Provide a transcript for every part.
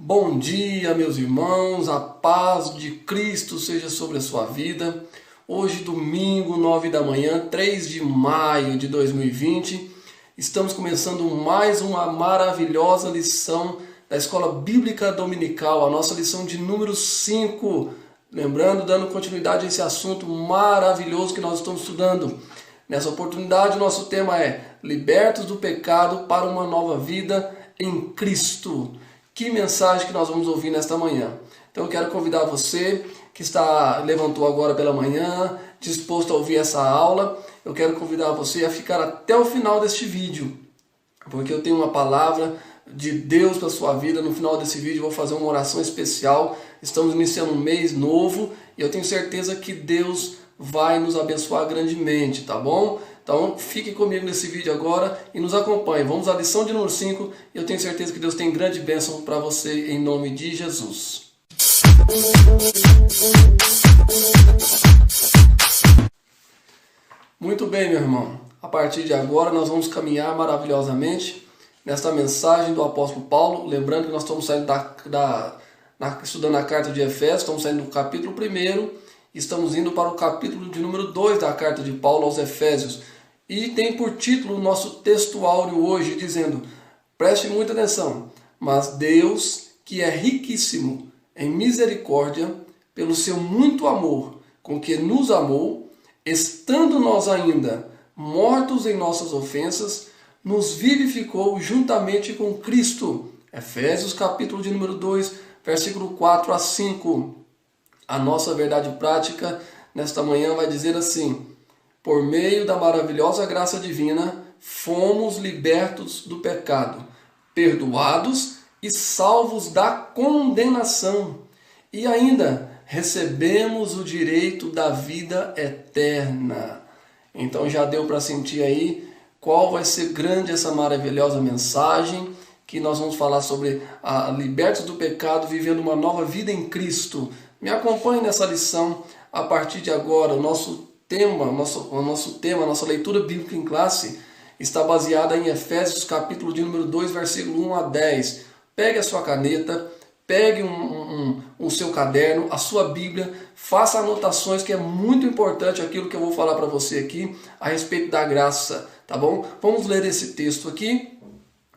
Bom dia, meus irmãos, a paz de Cristo seja sobre a sua vida. Hoje, domingo, 9 da manhã, 3 de maio de 2020, estamos começando mais uma maravilhosa lição da Escola Bíblica Dominical, a nossa lição de número 5. Lembrando, dando continuidade a esse assunto maravilhoso que nós estamos estudando. Nessa oportunidade, o nosso tema é Libertos do Pecado para uma Nova Vida em Cristo. Que mensagem que nós vamos ouvir nesta manhã. Então eu quero convidar você que levantou agora pela manhã, disposto a ouvir essa aula. Eu quero convidar você a ficar até o final deste vídeo, porque eu tenho uma palavra de Deus para a sua vida. No final desse vídeo eu vou fazer uma oração especial. Estamos iniciando um mês novo e eu tenho certeza que Deus vai nos abençoar grandemente, tá bom? Então fique comigo nesse vídeo agora e nos acompanhe. Vamos à lição de número 5 e eu tenho certeza que Deus tem grande bênção para você em nome de Jesus. Muito bem, meu irmão. A partir de agora nós vamos caminhar maravilhosamente nesta mensagem do apóstolo Paulo. Lembrando que nós estamos saindo estudando a carta de Efésios, estamos saindo do capítulo 1, estamos indo para o capítulo de número 2 da carta de Paulo aos Efésios. E tem por título o nosso texto áureo hoje, dizendo, preste muita atenção, mas Deus, que é riquíssimo em misericórdia, pelo seu muito amor com que nos amou, estando nós ainda mortos em nossas ofensas, nos vivificou juntamente com Cristo. Efésios capítulo de número 2, versículo 4 a 5. A nossa verdade prática nesta manhã vai dizer assim: por meio da maravilhosa graça divina, fomos libertos do pecado, perdoados e salvos da condenação. E ainda recebemos o direito da vida eterna. Então já deu para sentir aí qual vai ser grande essa maravilhosa mensagem, que nós vamos falar sobre a libertos do pecado, vivendo uma nova vida em Cristo. Me acompanhe nessa lição a partir de agora. O nosso tema, a nossa leitura bíblica em classe está baseada em Efésios capítulo de número 2, versículo 1 a 10. Pegue a sua caneta, pegue o seu caderno, a sua Bíblia, faça anotações, que é muito importante aquilo que eu vou falar para você aqui a respeito da graça, tá bom? Vamos ler esse texto aqui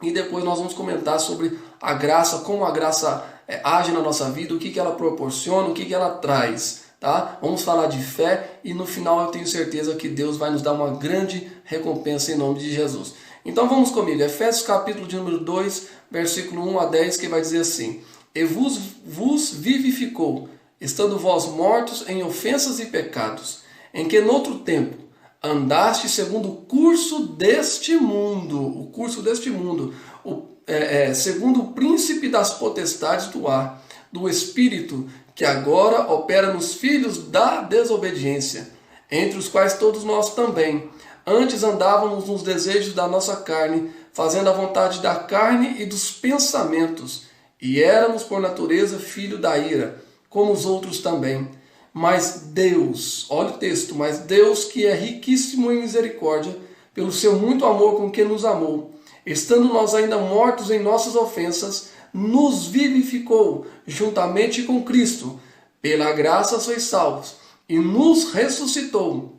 e depois nós vamos comentar sobre a graça, como a graça age na nossa vida, o que ela proporciona, o que ela traz. Tá? Vamos falar de fé e no final eu tenho certeza que Deus vai nos dar uma grande recompensa em nome de Jesus. Então vamos comigo, Efésios capítulo de número 2, versículo 1 a 10, que vai dizer assim: e vos vivificou, estando vós mortos em ofensas e pecados, em que noutro tempo andaste segundo o curso deste mundo, segundo o príncipe das potestades do ar, do espírito que agora opera nos filhos da desobediência, entre os quais todos nós também antes andávamos nos desejos da nossa carne, fazendo a vontade da carne e dos pensamentos, e éramos por natureza filho da ira, como os outros também. Mas Deus, olha o texto, mas Deus, que é riquíssimo em misericórdia, pelo seu muito amor com que nos amou, estando nós ainda mortos em nossas ofensas, nos vivificou juntamente com Cristo. Pela graça sois salvos, e nos ressuscitou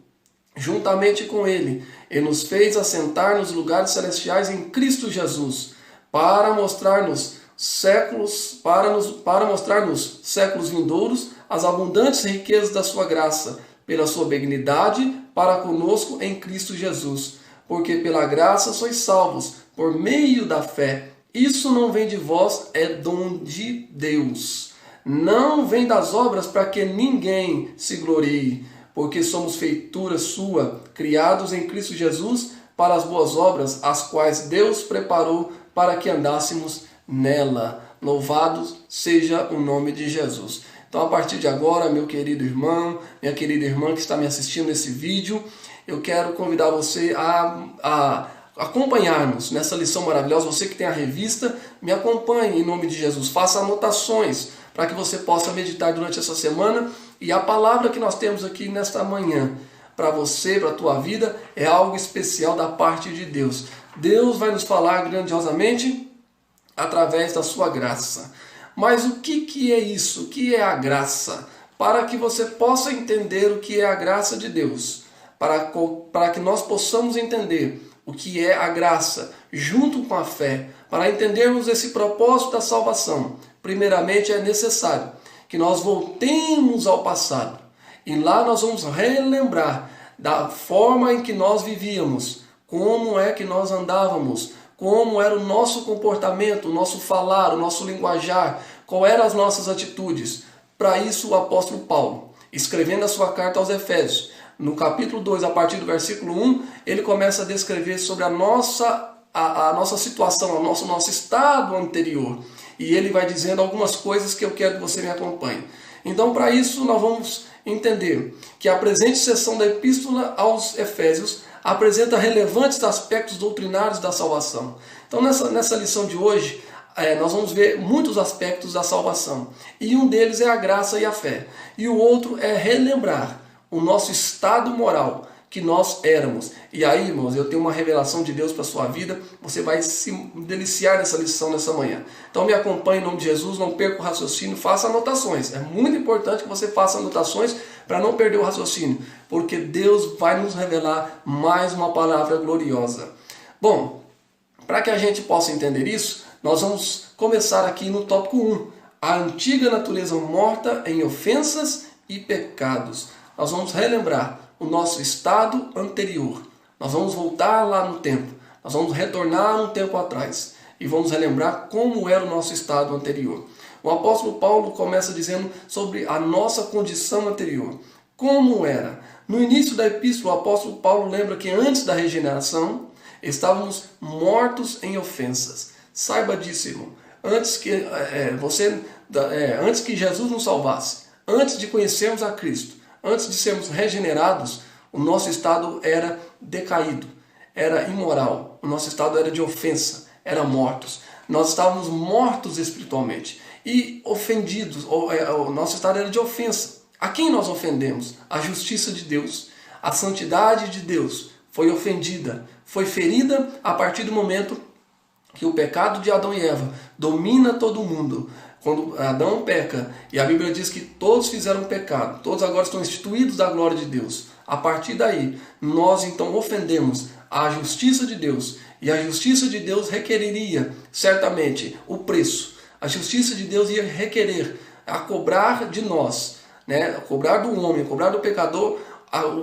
juntamente com Ele, e nos fez assentar nos lugares celestiais em Cristo Jesus, para mostrar-nos séculos vindouros as abundantes riquezas da sua graça, pela sua benignidade para conosco em Cristo Jesus. Porque pela graça sois salvos, por meio da fé. Isso não vem de vós, é dom de Deus. Não vem das obras, para que ninguém se glorie, porque somos feitura sua, criados em Cristo Jesus para as boas obras, as quais Deus preparou para que andássemos nela. Louvado seja o nome de Jesus. Então, a partir de agora, meu querido irmão, minha querida irmã que está me assistindo nesse vídeo, eu quero convidar você a acompanhar-nos nessa lição maravilhosa. Você que tem a revista, me acompanhe em nome de Jesus. Faça anotações para que você possa meditar durante essa semana. E a palavra que nós temos aqui nesta manhã, para você, para a tua vida, é algo especial da parte de Deus. Deus vai nos falar grandiosamente através da sua graça. Mas o que é isso? O que é a graça? Para que você possa entender o que é a graça de Deus, para que nós possamos entender o que é a graça junto com a fé, para entendermos esse propósito da salvação, primeiramente é necessário que nós voltemos ao passado e lá nós vamos relembrar da forma em que nós vivíamos, como é que nós andávamos, como era o nosso comportamento, o nosso falar, o nosso linguajar, quais eram as nossas atitudes. Para isso o apóstolo Paulo, escrevendo a sua carta aos Efésios, no capítulo 2, a partir do versículo 1, ele começa a descrever sobre a nossa situação, o nosso estado anterior. E ele vai dizendo algumas coisas que eu quero que você me acompanhe. Então, para isso, nós vamos entender que a presente seção da Epístola aos Efésios apresenta relevantes aspectos doutrinários da salvação. Então, nessa lição de hoje, nós vamos ver muitos aspectos da salvação. E um deles é a graça e a fé. E o outro é relembrar o nosso estado moral que nós éramos. E aí, irmãos, eu tenho uma revelação de Deus para a sua vida. Você vai se deliciar nessa lição nessa manhã. Então me acompanhe em nome de Jesus, não perca o raciocínio, faça anotações. É muito importante que você faça anotações para não perder o raciocínio, porque Deus vai nos revelar mais uma palavra gloriosa. Bom, para que a gente possa entender isso, nós vamos começar aqui no tópico 1. A antiga natureza morta em ofensas e pecados. Nós vamos relembrar o nosso estado anterior. Nós vamos voltar lá no tempo. Nós vamos retornar um tempo atrás. E vamos relembrar como era o nosso estado anterior. O apóstolo Paulo começa dizendo sobre a nossa condição anterior. Como era? No início da epístola, o apóstolo Paulo lembra que antes da regeneração, estávamos mortos em ofensas. Saiba disso, irmão. Antes que Jesus nos salvasse, antes de conhecermos a Cristo, antes de sermos regenerados, o nosso estado era decaído, era imoral, o nosso estado era de ofensa, era mortos. Nós estávamos mortos espiritualmente e ofendidos, o nosso estado era de ofensa. A quem nós ofendemos? A justiça de Deus, a santidade de Deus foi ofendida, foi ferida a partir do momento que o pecado de Adão e Eva domina todo mundo. Quando Adão peca, e a Bíblia diz que todos fizeram pecado, todos agora estão instituídos da glória de Deus. A partir daí, nós então ofendemos a justiça de Deus, e a justiça de Deus requereria certamente o preço. A justiça de Deus ia requerer a cobrar de nós, a cobrar do homem, a cobrar do pecador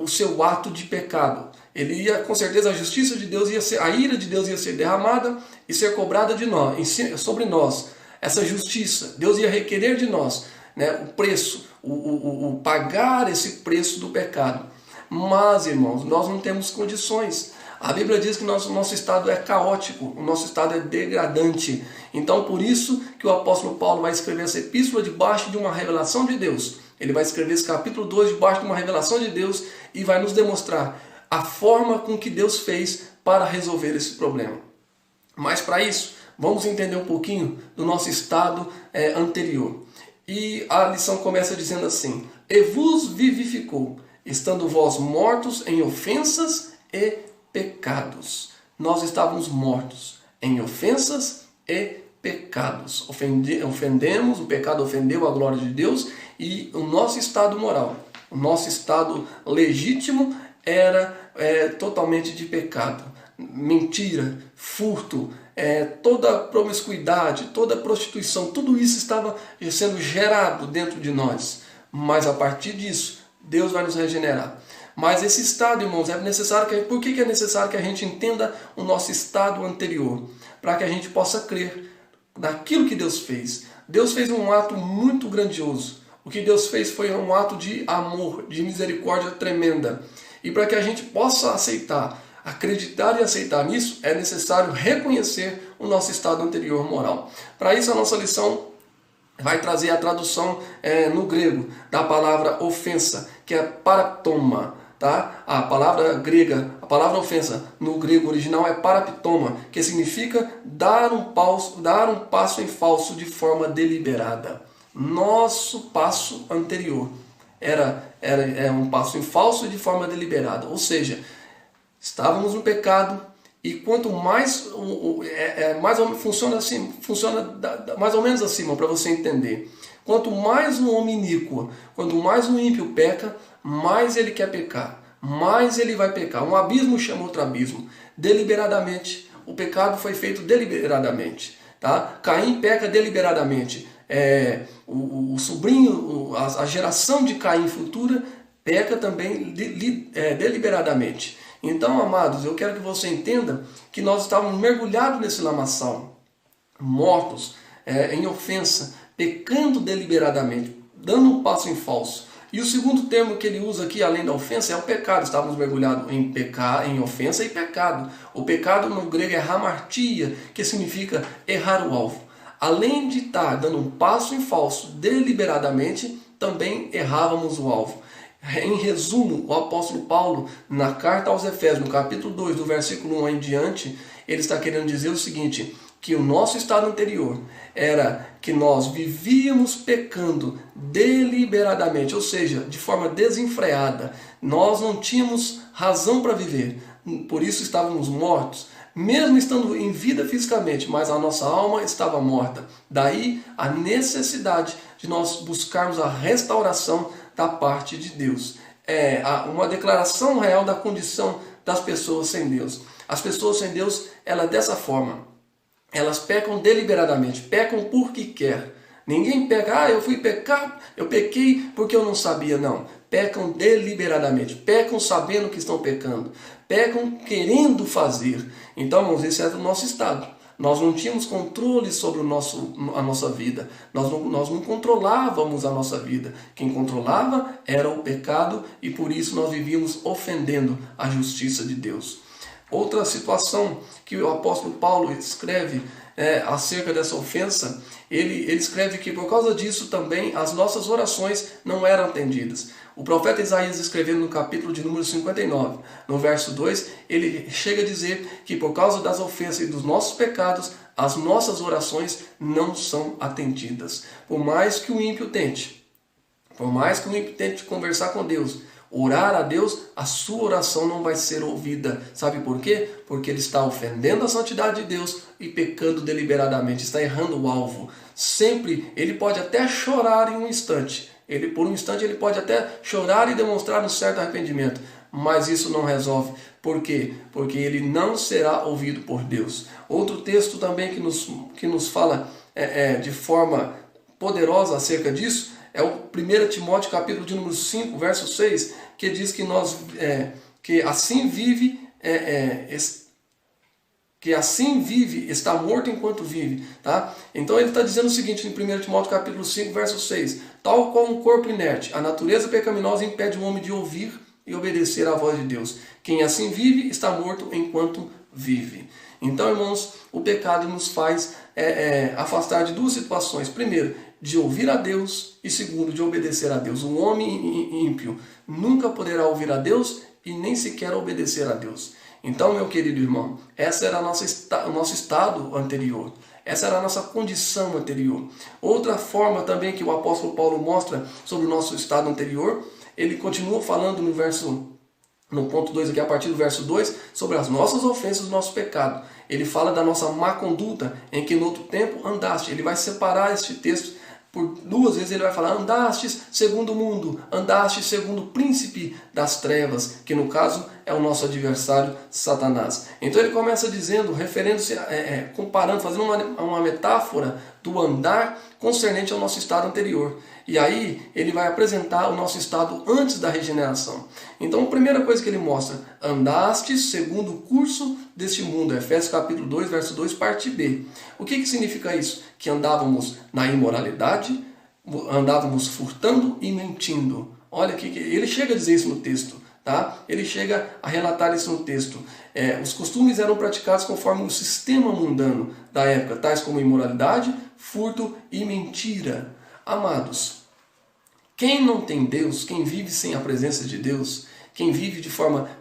o seu ato de pecado. Ele ia, com certeza, a justiça de Deus ia ser, a ira de Deus ia ser derramada e ser cobrada de nós, sobre nós. Essa justiça, Deus ia requerer de nós, o preço, o pagar esse preço do pecado. Mas, irmãos, nós não temos condições. A Bíblia diz que o nosso estado é caótico, o nosso estado é degradante. Então, por isso que o apóstolo Paulo vai escrever essa epístola debaixo de uma revelação de Deus. Ele vai escrever esse capítulo 2 debaixo de uma revelação de Deus e vai nos demonstrar a forma com que Deus fez para resolver esse problema. Mas para isso, vamos entender um pouquinho do nosso estado anterior. E a lição começa dizendo assim: E vos vivificou, estando vós mortos em ofensas e pecados. Nós estávamos mortos em ofensas e pecados. Ofendemos, o pecado ofendeu a glória de Deus e o nosso estado moral, o nosso estado legítimo era totalmente de pecado. Mentira, furto, toda promiscuidade, toda prostituição, tudo isso estava sendo gerado dentro de nós. Mas a partir disso, Deus vai nos regenerar. Mas esse estado, irmãos, é necessário por que é necessário que a gente entenda o nosso estado anterior? Para que a gente possa crer naquilo que Deus fez. Deus fez um ato muito grandioso. O que Deus fez foi um ato de amor, de misericórdia tremenda. E para que a gente possa aceitar, acreditar e aceitar nisso, é necessário reconhecer o nosso estado anterior moral. Para isso, a nossa lição vai trazer a tradução no grego da palavra ofensa, que é paraptoma. Tá? A palavra grega, a palavra ofensa no grego original é paraptoma, que significa dar um passo em falso de forma deliberada. Nosso passo anterior era um passo em falso de forma deliberada, ou seja, estávamos no pecado E quanto mais, funciona assim, mais ou menos assim, para você entender. Quanto mais um homem iníquo, quanto mais um ímpio peca, mais ele quer pecar, mais ele vai pecar. Um abismo chama outro abismo, deliberadamente. O pecado foi feito deliberadamente. Tá? Caim peca deliberadamente. O sobrinho, a geração de Caim futura, peca também deliberadamente. Então, amados, eu quero que você entenda que nós estávamos mergulhados nesse lamaçal, mortos em ofensa, pecando deliberadamente, dando um passo em falso. E o segundo termo que ele usa aqui, além da ofensa, é o pecado. Estávamos mergulhados em ofensa e pecado. O pecado no grego é hamartia, que significa errar o alvo. Além de estar dando um passo em falso deliberadamente, também errávamos o alvo. Em resumo, o apóstolo Paulo, na carta aos Efésios, no capítulo 2, do versículo 1 em diante, ele está querendo dizer o seguinte, que o nosso estado anterior era que nós vivíamos pecando deliberadamente, ou seja, de forma desenfreada. Nós não tínhamos razão para viver, por isso estávamos mortos, mesmo estando em vida fisicamente, mas a nossa alma estava morta. Daí a necessidade de nós buscarmos a restauração da parte de Deus. Uma declaração real da condição das pessoas sem Deus. As pessoas sem Deus, dessa forma, elas pecam deliberadamente, pecam porque quer. Ninguém peca, eu fui pecar, eu pequei porque eu não sabia, não. Pecam deliberadamente, pecam sabendo que estão pecando, pecam querendo fazer. Então, irmãos, esse era o nosso estado. Nós não tínhamos controle sobre a nossa vida. Nós não controlávamos a nossa vida. Quem controlava era o pecado e por isso nós vivíamos ofendendo a justiça de Deus. Outra situação que o apóstolo Paulo escreve acerca dessa ofensa, ele escreve que por causa disso também as nossas orações não eram atendidas. O profeta Isaías, escrevendo no capítulo de número 59, no verso 2, ele chega a dizer que por causa das ofensas e dos nossos pecados, as nossas orações não são atendidas. Por mais que o ímpio tente conversar com Deus, orar a Deus, a sua oração não vai ser ouvida. Sabe por quê? Porque ele está ofendendo a santidade de Deus e pecando deliberadamente, está errando o alvo. Sempre, ele pode até chorar em um instante. Por um instante ele pode até chorar e demonstrar um certo arrependimento, mas isso não resolve. Por quê? Porque ele não será ouvido por Deus. Outro texto também que nos fala de forma poderosa acerca disso é o 1 Timóteo capítulo de número 5, verso 6, que diz que que assim vive está morto enquanto vive. Tá? Então ele está dizendo o seguinte em 1 Timóteo capítulo 5, verso 6. Tal como um corpo inerte, a natureza pecaminosa impede o homem de ouvir e obedecer à voz de Deus. Quem assim vive está morto enquanto vive. Então, irmãos, o pecado nos faz afastar de duas situações. Primeiro, de ouvir a Deus e segundo, de obedecer a Deus. Um homem ímpio nunca poderá ouvir a Deus e nem sequer obedecer a Deus. Então, meu querido irmão, essa era o nosso estado anterior. Essa era a nossa condição anterior. Outra forma também que o apóstolo Paulo mostra sobre o nosso estado anterior, ele continua falando no ponto 2 aqui, a partir do verso 2, sobre as nossas ofensas e o nosso pecado. Ele fala da nossa má conduta, em que no outro tempo andaste. Ele vai separar este texto por duas vezes, ele vai falar, andastes segundo o mundo, andastes segundo o príncipe das trevas, que no caso é o nosso adversário Satanás. Então ele começa dizendo, referindo-se, comparando, fazendo uma metáfora do andar concernente ao nosso estado anterior. E aí ele vai apresentar o nosso estado antes da regeneração. Então a primeira coisa que ele mostra, andastes segundo o curso deste mundo, Efésios capítulo 2, verso 2, parte B. O que significa isso? Que andávamos na imoralidade, andávamos furtando e mentindo. Olha que ele chega a dizer isso no texto. Tá? Ele chega a relatar isso no texto. Os costumes eram praticados conforme o sistema mundano da época, tais como imoralidade, furto e mentira. Amados, quem não tem Deus, quem vive sem a presença de Deus, quem vive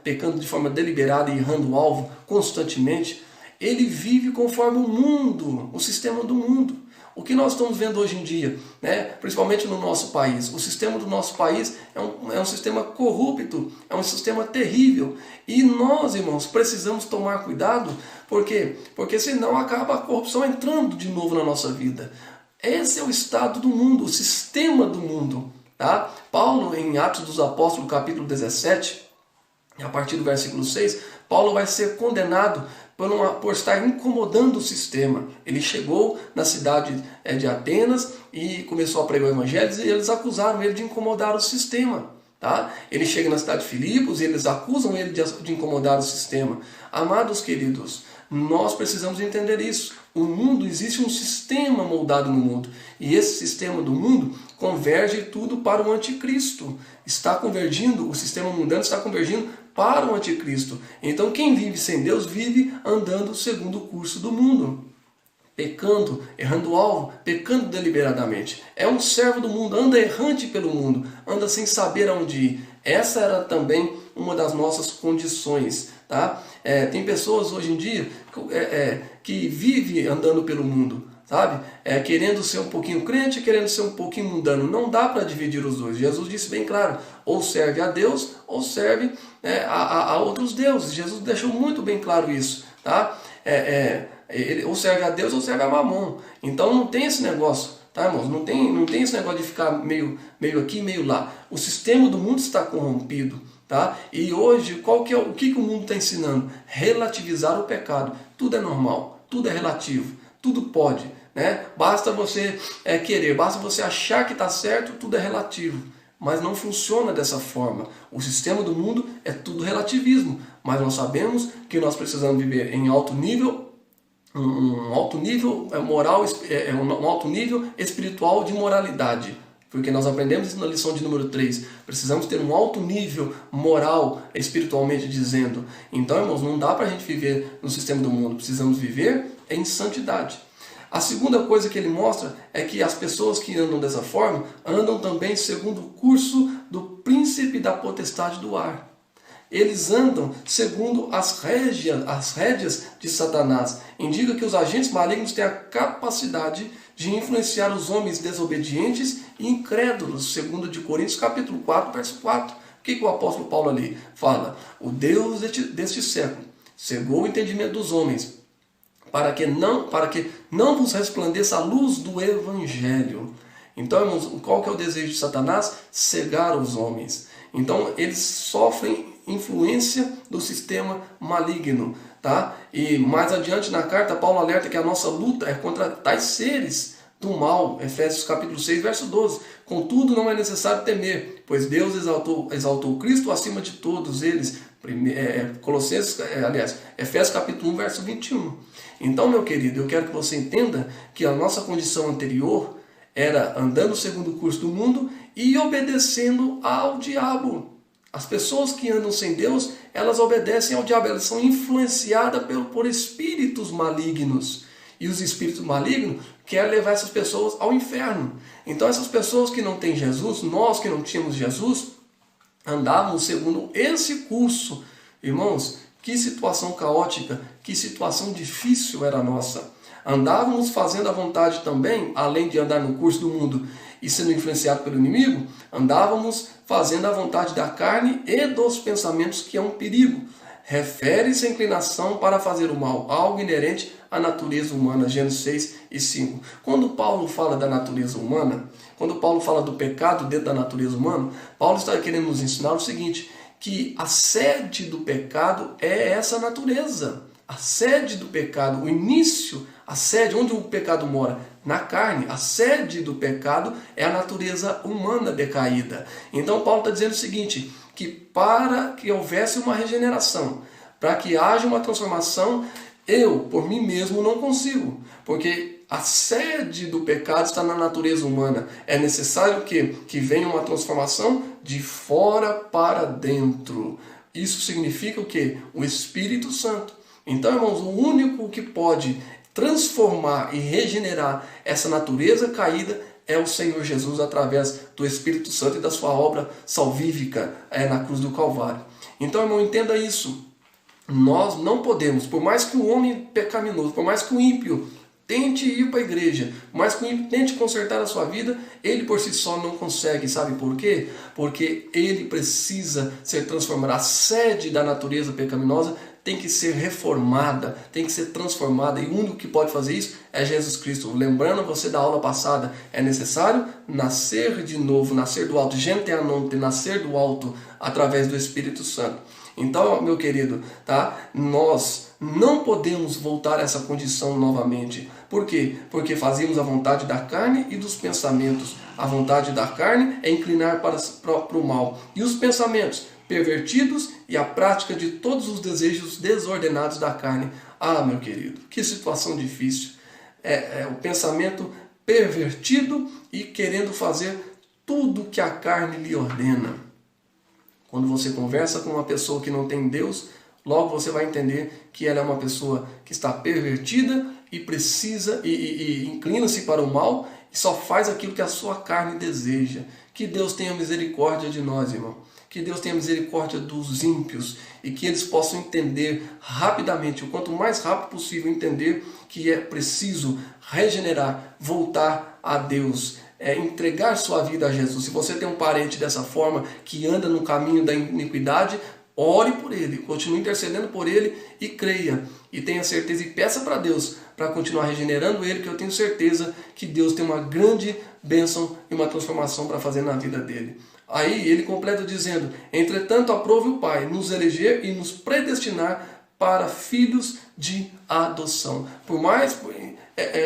pecando de forma deliberada e errando o alvo constantemente, ele vive conforme o mundo, o sistema do mundo. O que nós estamos vendo hoje em dia, né? Principalmente no nosso país? O sistema do nosso país é um sistema corrupto, é um sistema terrível. E nós, irmãos, precisamos tomar cuidado, por quê? Porque senão acaba a corrupção entrando de novo na nossa vida. Esse é o estado do mundo, o sistema do mundo. Tá? Paulo, em Atos dos Apóstolos, capítulo 17, a partir do versículo 6, Paulo vai ser condenado por estar incomodando o sistema. Ele chegou na cidade de Atenas e começou a pregar o evangelho e eles acusaram ele de incomodar o sistema. Tá? Ele chega na cidade de Filipos e eles acusam ele de incomodar o sistema. Amados queridos, nós precisamos entender isso. O mundo, existe um sistema moldado no mundo. E esse sistema do mundo converge tudo para o anticristo. Está convergindo, o sistema mundano está convergindo para o anticristo. Então quem vive sem Deus vive andando segundo o curso do mundo. Pecando, errando o alvo, pecando deliberadamente. É um servo do mundo, anda errante pelo mundo, anda sem saber aonde ir. Essa era também uma das nossas condições. Tá? Tem pessoas hoje em dia que vivem andando pelo mundo, sabe? Querendo ser um pouquinho crente, querendo ser um pouquinho mundano. Não dá para dividir os dois. Jesus disse bem claro, ou serve a Deus, ou serve a outros deuses. Jesus deixou muito bem claro isso. Tá? Ele ou serve a Deus ou serve a Mamon. Então não tem esse negócio. Tá, irmãos? Não tem esse negócio de ficar meio aqui, meio lá. O sistema do mundo está corrompido. Tá? E hoje, o que o mundo está ensinando? Relativizar o pecado. Tudo é normal, tudo é relativo, tudo pode. Né? Basta você querer, basta você achar que está certo, tudo é relativo. Mas não funciona dessa forma. O sistema do mundo é tudo relativismo. Mas nós sabemos que nós precisamos viver em alto nível, um alto nível moral, um alto nível espiritual de moralidade. Porque nós aprendemos isso na lição de número 3. Precisamos ter um alto nível moral, espiritualmente dizendo. Então, irmãos, não dá para a gente viver no sistema do mundo. Precisamos viver em santidade. A segunda coisa que ele mostra é que as pessoas que andam dessa forma andam também segundo o curso do príncipe da potestade do ar. Eles andam segundo as rédeas de Satanás. Indica que os agentes malignos têm a capacidade de influenciar os homens desobedientes e incrédulos, segundo de Coríntios capítulo 4, verso 4. O que o apóstolo Paulo ali fala? O Deus deste século cegou o entendimento dos homens, para que não vos resplandeça a luz do Evangelho. Então, irmãos, qual que é o desejo de Satanás? Cegar os homens. Então, eles sofrem influência do sistema maligno. Tá? E mais adiante na carta, Paulo alerta que a nossa luta é contra tais seres do mal. Efésios capítulo 6, verso 12. Contudo, não é necessário temer, pois Deus exaltou Cristo acima de todos eles. Efésios capítulo 1, verso 21. Então, meu querido, eu quero que você entenda que a nossa condição anterior era andando segundo o curso do mundo e obedecendo ao diabo. As pessoas que andam sem Deus, elas obedecem ao diabo, elas são influenciadas por espíritos malignos. E os espíritos malignos querem levar essas pessoas ao inferno. Então essas pessoas que não têm Jesus, nós que não tínhamos Jesus, andávamos segundo esse curso. Irmãos, que situação caótica, que situação difícil era a nossa. Andávamos fazendo a vontade também, além de andar no curso do mundo e sendo influenciado pelo inimigo, andávamos fazendo a vontade da carne e dos pensamentos, que é um perigo. Refere-se à inclinação para fazer o mal, algo inerente à natureza humana, Gênesis 6 e 5. Quando Paulo fala da natureza humana, quando Paulo fala do pecado dentro da natureza humana, Paulo está querendo nos ensinar o seguinte, que a sede do pecado é essa natureza. A sede do pecado, o início, a sede onde o pecado mora, na carne, a sede do pecado é a natureza humana decaída. Então Paulo está dizendo o seguinte, que para que houvesse uma regeneração, para que haja uma transformação, eu, por mim mesmo, não consigo. Porque a sede do pecado está na natureza humana. É necessário que venha uma transformação de fora para dentro. Isso significa o quê? O Espírito Santo. Então, irmãos, o único que pode transformar e regenerar essa natureza caída é o Senhor Jesus através do Espírito Santo e da sua obra salvífica na cruz do Calvário. Então, irmão, entenda isso. Nós não podemos, por mais que o homem pecaminoso, por mais que o ímpio tente ir para a igreja, mas tente consertar a sua vida, ele por si só não consegue. Sabe por quê? Porque ele precisa ser transformado. A sede da natureza pecaminosa tem que ser reformada, tem que ser transformada, e o único que pode fazer isso é Jesus Cristo. Lembrando você da aula passada, é necessário nascer de novo, nascer do alto, gente anonte, nascer do alto através do Espírito Santo. Então, meu querido, tá? Nós não podemos voltar a essa condição novamente. Por quê? Porque fazíamos a vontade da carne e dos pensamentos. A vontade da carne é inclinar para o mal. E os pensamentos pervertidos e a prática de todos os desejos desordenados da carne. Ah, meu querido, que situação difícil. O pensamento pervertido e querendo fazer tudo que a carne lhe ordena. Quando você conversa com uma pessoa que não tem Deus, logo você vai entender que ela é uma pessoa que está pervertida e precisa e inclina-se para o mal e só faz aquilo que a sua carne deseja. Que Deus tenha misericórdia de nós, irmão. Que Deus tenha misericórdia dos ímpios e que eles possam entender rapidamente, o quanto mais rápido possível, entender que é preciso regenerar, voltar a Deus, entregar sua vida a Jesus. Se você tem um parente dessa forma, que anda no caminho da iniquidade, ore por ele, continue intercedendo por ele e creia. E tenha certeza e peça para Deus para continuar regenerando ele, que eu tenho certeza que Deus tem uma grande bênção e uma transformação para fazer na vida dele. Aí ele completa dizendo: entretanto aprove o Pai nos eleger e nos predestinar para filhos de adoção. Por mais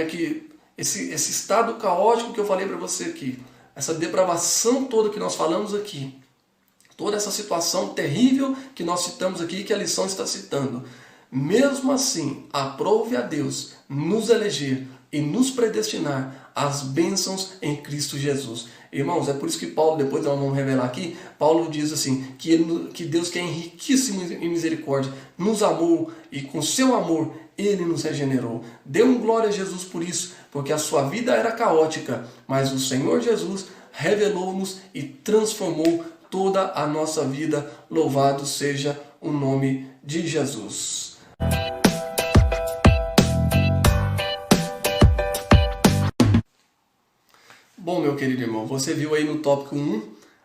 que esse estado caótico que eu falei para você aqui, essa depravação toda que nós falamos aqui, toda essa situação terrível que nós citamos aqui, que a lição está citando, mesmo assim, aprove a Deus nos eleger e nos predestinar às bênçãos em Cristo Jesus. Irmãos, é por isso que Paulo, depois nós vamos revelar aqui, Paulo diz assim, que Deus, que é riquíssimo em misericórdia, nos amou e com seu amor ele nos regenerou. Dê um glória a Jesus por isso, porque a sua vida era caótica, mas o Senhor Jesus revelou-nos e transformou toda a nossa vida. Louvado seja o nome de Jesus. Bom, meu querido irmão, você viu aí no tópico 1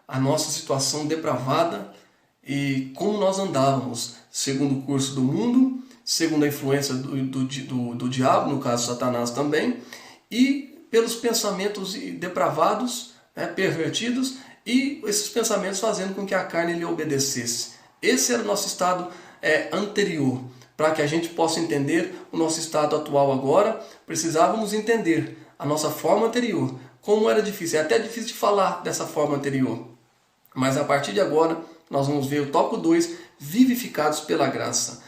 a nossa situação depravada e como nós andávamos, segundo o curso do mundo, segundo a influência do diabo, no caso Satanás também, e pelos pensamentos depravados, pervertidos, e esses pensamentos fazendo com que a carne lhe obedecesse. Esse era o nosso estado anterior. Para que a gente possa entender o nosso estado atual agora, precisávamos entender a nossa forma anterior. Como era difícil, é até difícil de falar dessa forma anterior. Mas a partir de agora, nós vamos ver o tópico 2, vivificados pela graça.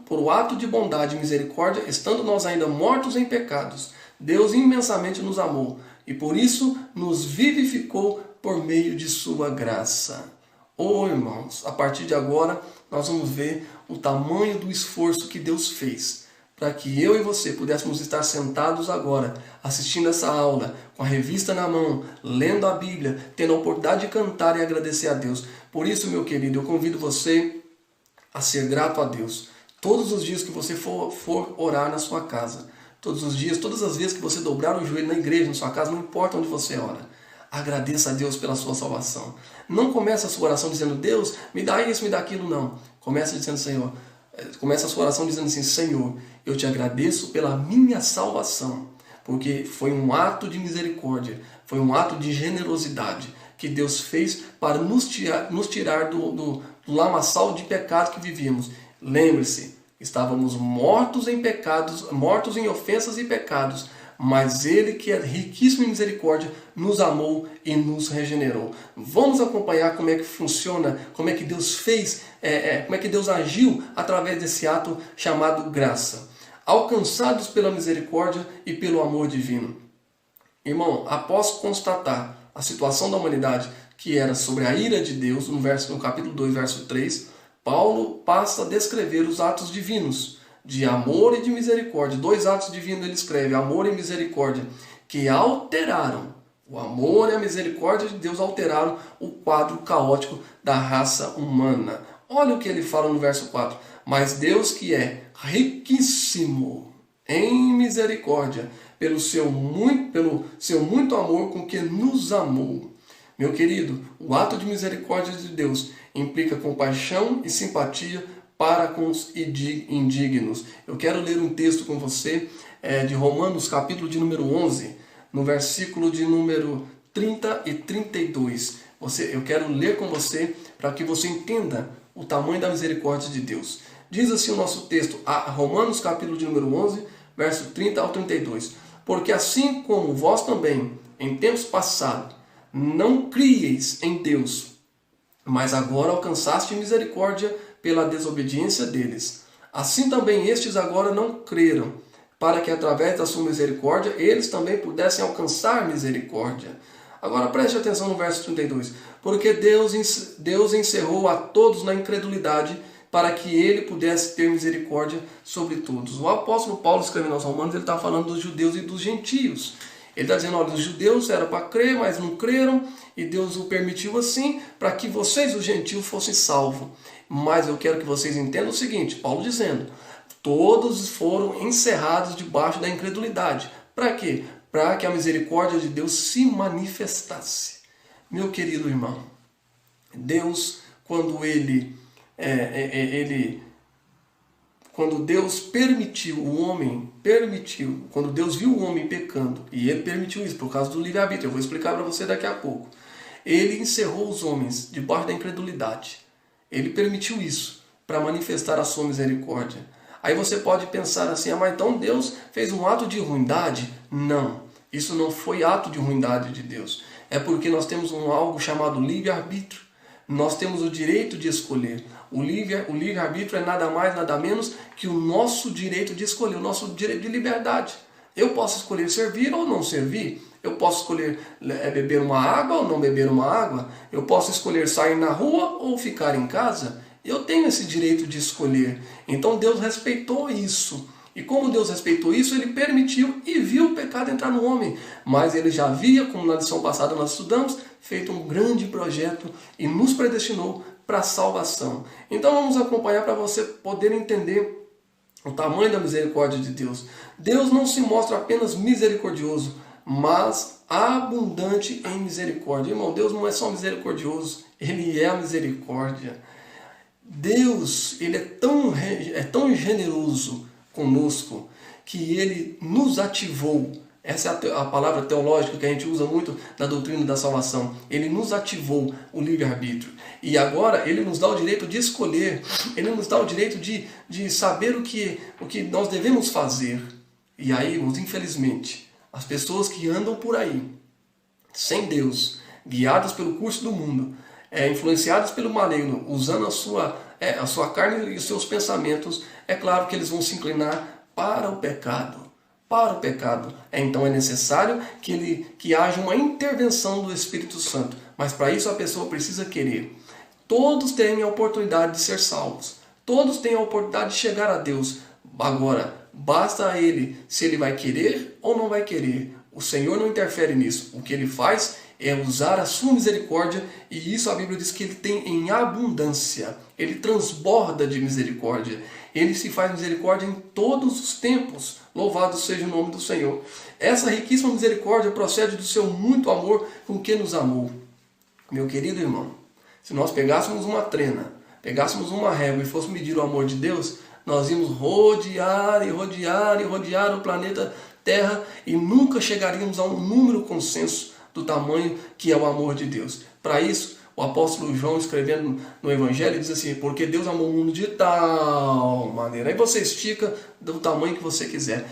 Por o ato de bondade e misericórdia, estando nós ainda mortos em pecados, Deus imensamente nos amou e por isso nos vivificou por meio de sua graça. Oh, irmãos, a partir de agora, nós vamos ver o tamanho do esforço que Deus fez para que eu e você pudéssemos estar sentados agora, assistindo essa aula, com a revista na mão, lendo a Bíblia, tendo a oportunidade de cantar e agradecer a Deus. Por isso, meu querido, eu convido você a ser grato a Deus. Todos os dias que você for orar na sua casa, todos os dias, todas as vezes que você dobrar o joelho na igreja, na sua casa, não importa onde você ora, agradeça a Deus pela sua salvação. Não comece a sua oração dizendo: Deus, me dá isso, me dá aquilo, não. Comece dizendo: Senhor. Começa a sua oração dizendo assim: Senhor, eu te agradeço pela minha salvação, porque foi um ato de misericórdia, foi um ato de generosidade que Deus fez para nos tirar do lamaçal de pecados que vivíamos. Lembre-se, estávamos mortos em pecados, mortos em ofensas e pecados, mas Ele, que é riquíssimo em misericórdia, nos amou e nos regenerou. Vamos acompanhar como é que funciona, como é que Deus fez, como é que Deus agiu através desse ato chamado graça. Alcançados pela misericórdia e pelo amor divino. Irmão, após constatar a situação da humanidade, que era sobre a ira de Deus, no capítulo 2, verso 3, Paulo passa a descrever os atos divinos, de amor e de misericórdia. 2 atos divinos ele escreve, amor e misericórdia, que alteraram, o amor e a misericórdia de Deus alteraram o quadro caótico da raça humana. Olha o que ele fala no verso 4. Mas Deus, que é riquíssimo em misericórdia, pelo seu muito amor com que nos amou. Meu querido, o ato de misericórdia de Deus implica compaixão e simpatia para com os indignos. Eu quero ler um texto com você de Romanos, capítulo de número 11, no versículo de número 30 e 32. Eu quero ler com você para que você entenda o tamanho da misericórdia de Deus. Diz assim o nosso texto, Romanos, capítulo de número 11, verso 30 ao 32. Porque assim como vós também, em tempos passados, não crieis em Deus, mas agora alcançaste misericórdia pela desobediência deles. Assim também estes agora não creram, para que através da sua misericórdia eles também pudessem alcançar misericórdia. Agora preste atenção no verso 32. Porque Deus encerrou a todos na incredulidade, para que ele pudesse ter misericórdia sobre todos. O apóstolo Paulo, escrevendo aos Romanos, ele está falando dos judeus e dos gentios. Ele está dizendo, olha, os judeus eram para crer, mas não creram, e Deus o permitiu assim, para que vocês, os gentios, fossem salvos. Mas eu quero que vocês entendam o seguinte, Paulo dizendo, todos foram encerrados debaixo da incredulidade. Para quê? Para que a misericórdia de Deus se manifestasse. Meu querido irmão, Deus, quando quando Deus permitiu o homem, quando Deus viu o homem pecando, e ele permitiu isso por causa do livre-arbítrio, eu vou explicar para você daqui a pouco. Ele encerrou os homens debaixo da incredulidade. Ele permitiu isso para manifestar a sua misericórdia. Aí você pode pensar assim, mas então Deus fez um ato de ruindade? Não, isso não foi ato de ruindade de Deus. É porque nós temos algo chamado livre-arbítrio. Nós temos o direito de escolher. O livre-arbítrio é nada mais, nada menos que o nosso direito de escolher, o nosso direito de liberdade. Eu posso escolher servir ou não servir. Eu posso escolher beber uma água ou não beber uma água. Eu posso escolher sair na rua ou ficar em casa. Eu tenho esse direito de escolher. Então Deus respeitou isso. E como Deus respeitou isso, ele permitiu e viu o pecado entrar no homem. Mas ele já havia, como na lição passada nós estudamos, feito um grande projeto e nos predestinou para a salvação. Então vamos acompanhar para você poder entender o tamanho da misericórdia de Deus. Deus não se mostra apenas misericordioso, mas abundante em misericórdia. Irmão, Deus não é só misericordioso, ele é a misericórdia. Deus, ele é tão generoso conosco que ele nos ativou. Essa é a palavra teológica que a gente usa muito na doutrina da salvação. Ele nos ativou o livre-arbítrio. E agora ele nos dá o direito de escolher. Ele nos dá o direito de saber o que nós devemos fazer. E aí, irmãos, infelizmente, as pessoas que andam por aí, sem Deus, guiadas pelo curso do mundo, influenciados pelo maligno, usando a sua carne e os seus pensamentos, é claro que eles vão se inclinar para o pecado. Para o pecado. Então é necessário que haja uma intervenção do Espírito Santo. Mas para isso a pessoa precisa querer. Todos têm a oportunidade de ser salvos. Todos têm a oportunidade de chegar a Deus. Agora, basta a ele se ele vai querer ou não vai querer. O Senhor não interfere nisso. O que ele faz é usar a sua misericórdia, e isso a Bíblia diz que ele tem em abundância. Ele transborda de misericórdia. Ele se faz misericórdia em todos os tempos. Louvado seja o nome do Senhor. Essa riquíssima misericórdia procede do seu muito amor com que nos amou. Meu querido irmão, se nós pegássemos uma trena, pegássemos uma régua e fôssemos medir o amor de Deus, nós íamos rodear e rodear e rodear o planeta Terra e nunca chegaríamos a um número consenso do tamanho que é o amor de Deus. Para isso, o apóstolo João, escrevendo no Evangelho, diz assim, porque Deus amou o mundo de tal maneira. Aí você estica do tamanho que você quiser,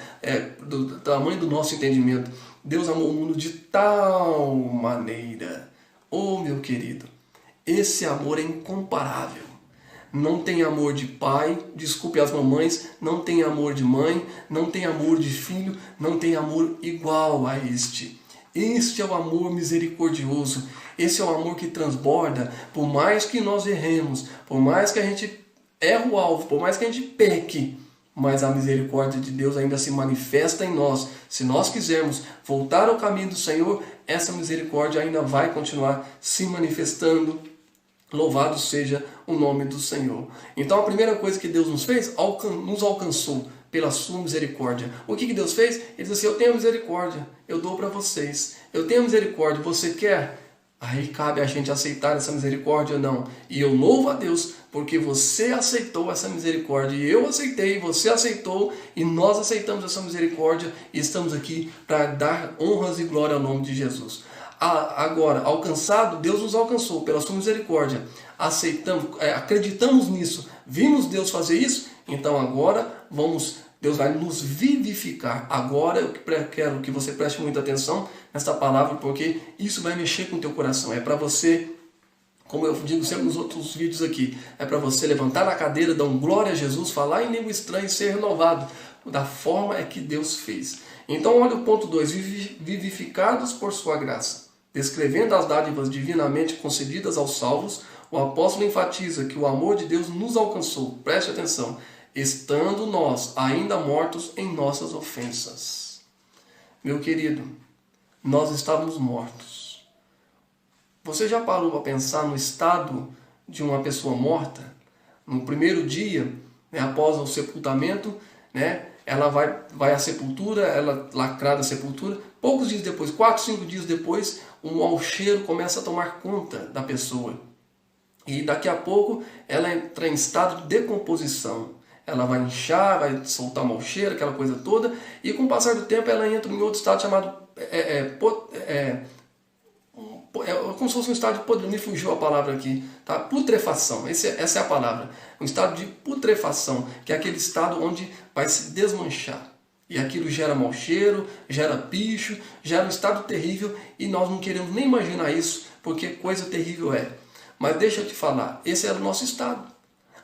do tamanho do nosso entendimento. Deus amou o mundo de tal maneira. Oh, meu querido, esse amor é incomparável. Não tem amor de pai, desculpe as mamães, não tem amor de mãe, não tem amor de filho, não tem amor igual a este. Este é o amor misericordioso, esse é o amor que transborda, por mais que nós erremos, por mais que a gente erre o alvo, por mais que a gente peque, mas a misericórdia de Deus ainda se manifesta em nós. Se nós quisermos voltar ao caminho do Senhor, essa misericórdia ainda vai continuar se manifestando. Louvado seja o nome do Senhor. Então a primeira coisa que Deus nos fez, nos alcançou. pela sua misericórdia. O que Deus fez? Ele disse assim, eu tenho misericórdia, eu dou para vocês. Eu tenho misericórdia, você quer? Aí cabe a gente aceitar essa misericórdia ou não. E eu louvo a Deus porque você aceitou essa misericórdia. E eu aceitei, você aceitou e nós aceitamos essa misericórdia e estamos aqui para dar honras e glória ao nome de Jesus. Agora, alcançado, Deus nos alcançou pela sua misericórdia. Aceitamos, acreditamos nisso, vimos Deus fazer isso, então agora Deus vai nos vivificar. Agora eu quero que você preste muita atenção nessa palavra, porque isso vai mexer com o teu coração. É para você, como eu digo sempre nos outros vídeos aqui, é para você levantar na cadeira, dar glória a Jesus, falar em língua estranha e ser renovado da forma que Deus fez. Então olha o ponto 2, vivificados por sua graça. Descrevendo as dádivas divinamente concedidas aos salvos, o apóstolo enfatiza que o amor de Deus nos alcançou, preste atenção, estando nós ainda mortos em nossas ofensas. Meu querido, nós estávamos mortos. Você já parou para pensar no estado de uma pessoa morta? No primeiro dia, após o sepultamento, ela vai à sepultura, ela lacrada a sepultura. Poucos dias depois, 4, 5 dias depois, um mau cheiro começa a tomar conta da pessoa. E daqui a pouco ela entra em estado de decomposição. Ela vai inchar, vai soltar mau cheiro, aquela coisa toda. E com o passar do tempo ela entra em outro estado chamado... como se fosse um estado de podridão, me fugiu a palavra aqui, tá? Putrefação, essa é a palavra. Um estado de putrefação, que é aquele estado onde vai se desmanchar. E aquilo gera mau cheiro, gera picho, gera um estado terrível e nós não queremos nem imaginar isso, porque coisa terrível é. Mas deixa eu te falar, esse era o nosso estado.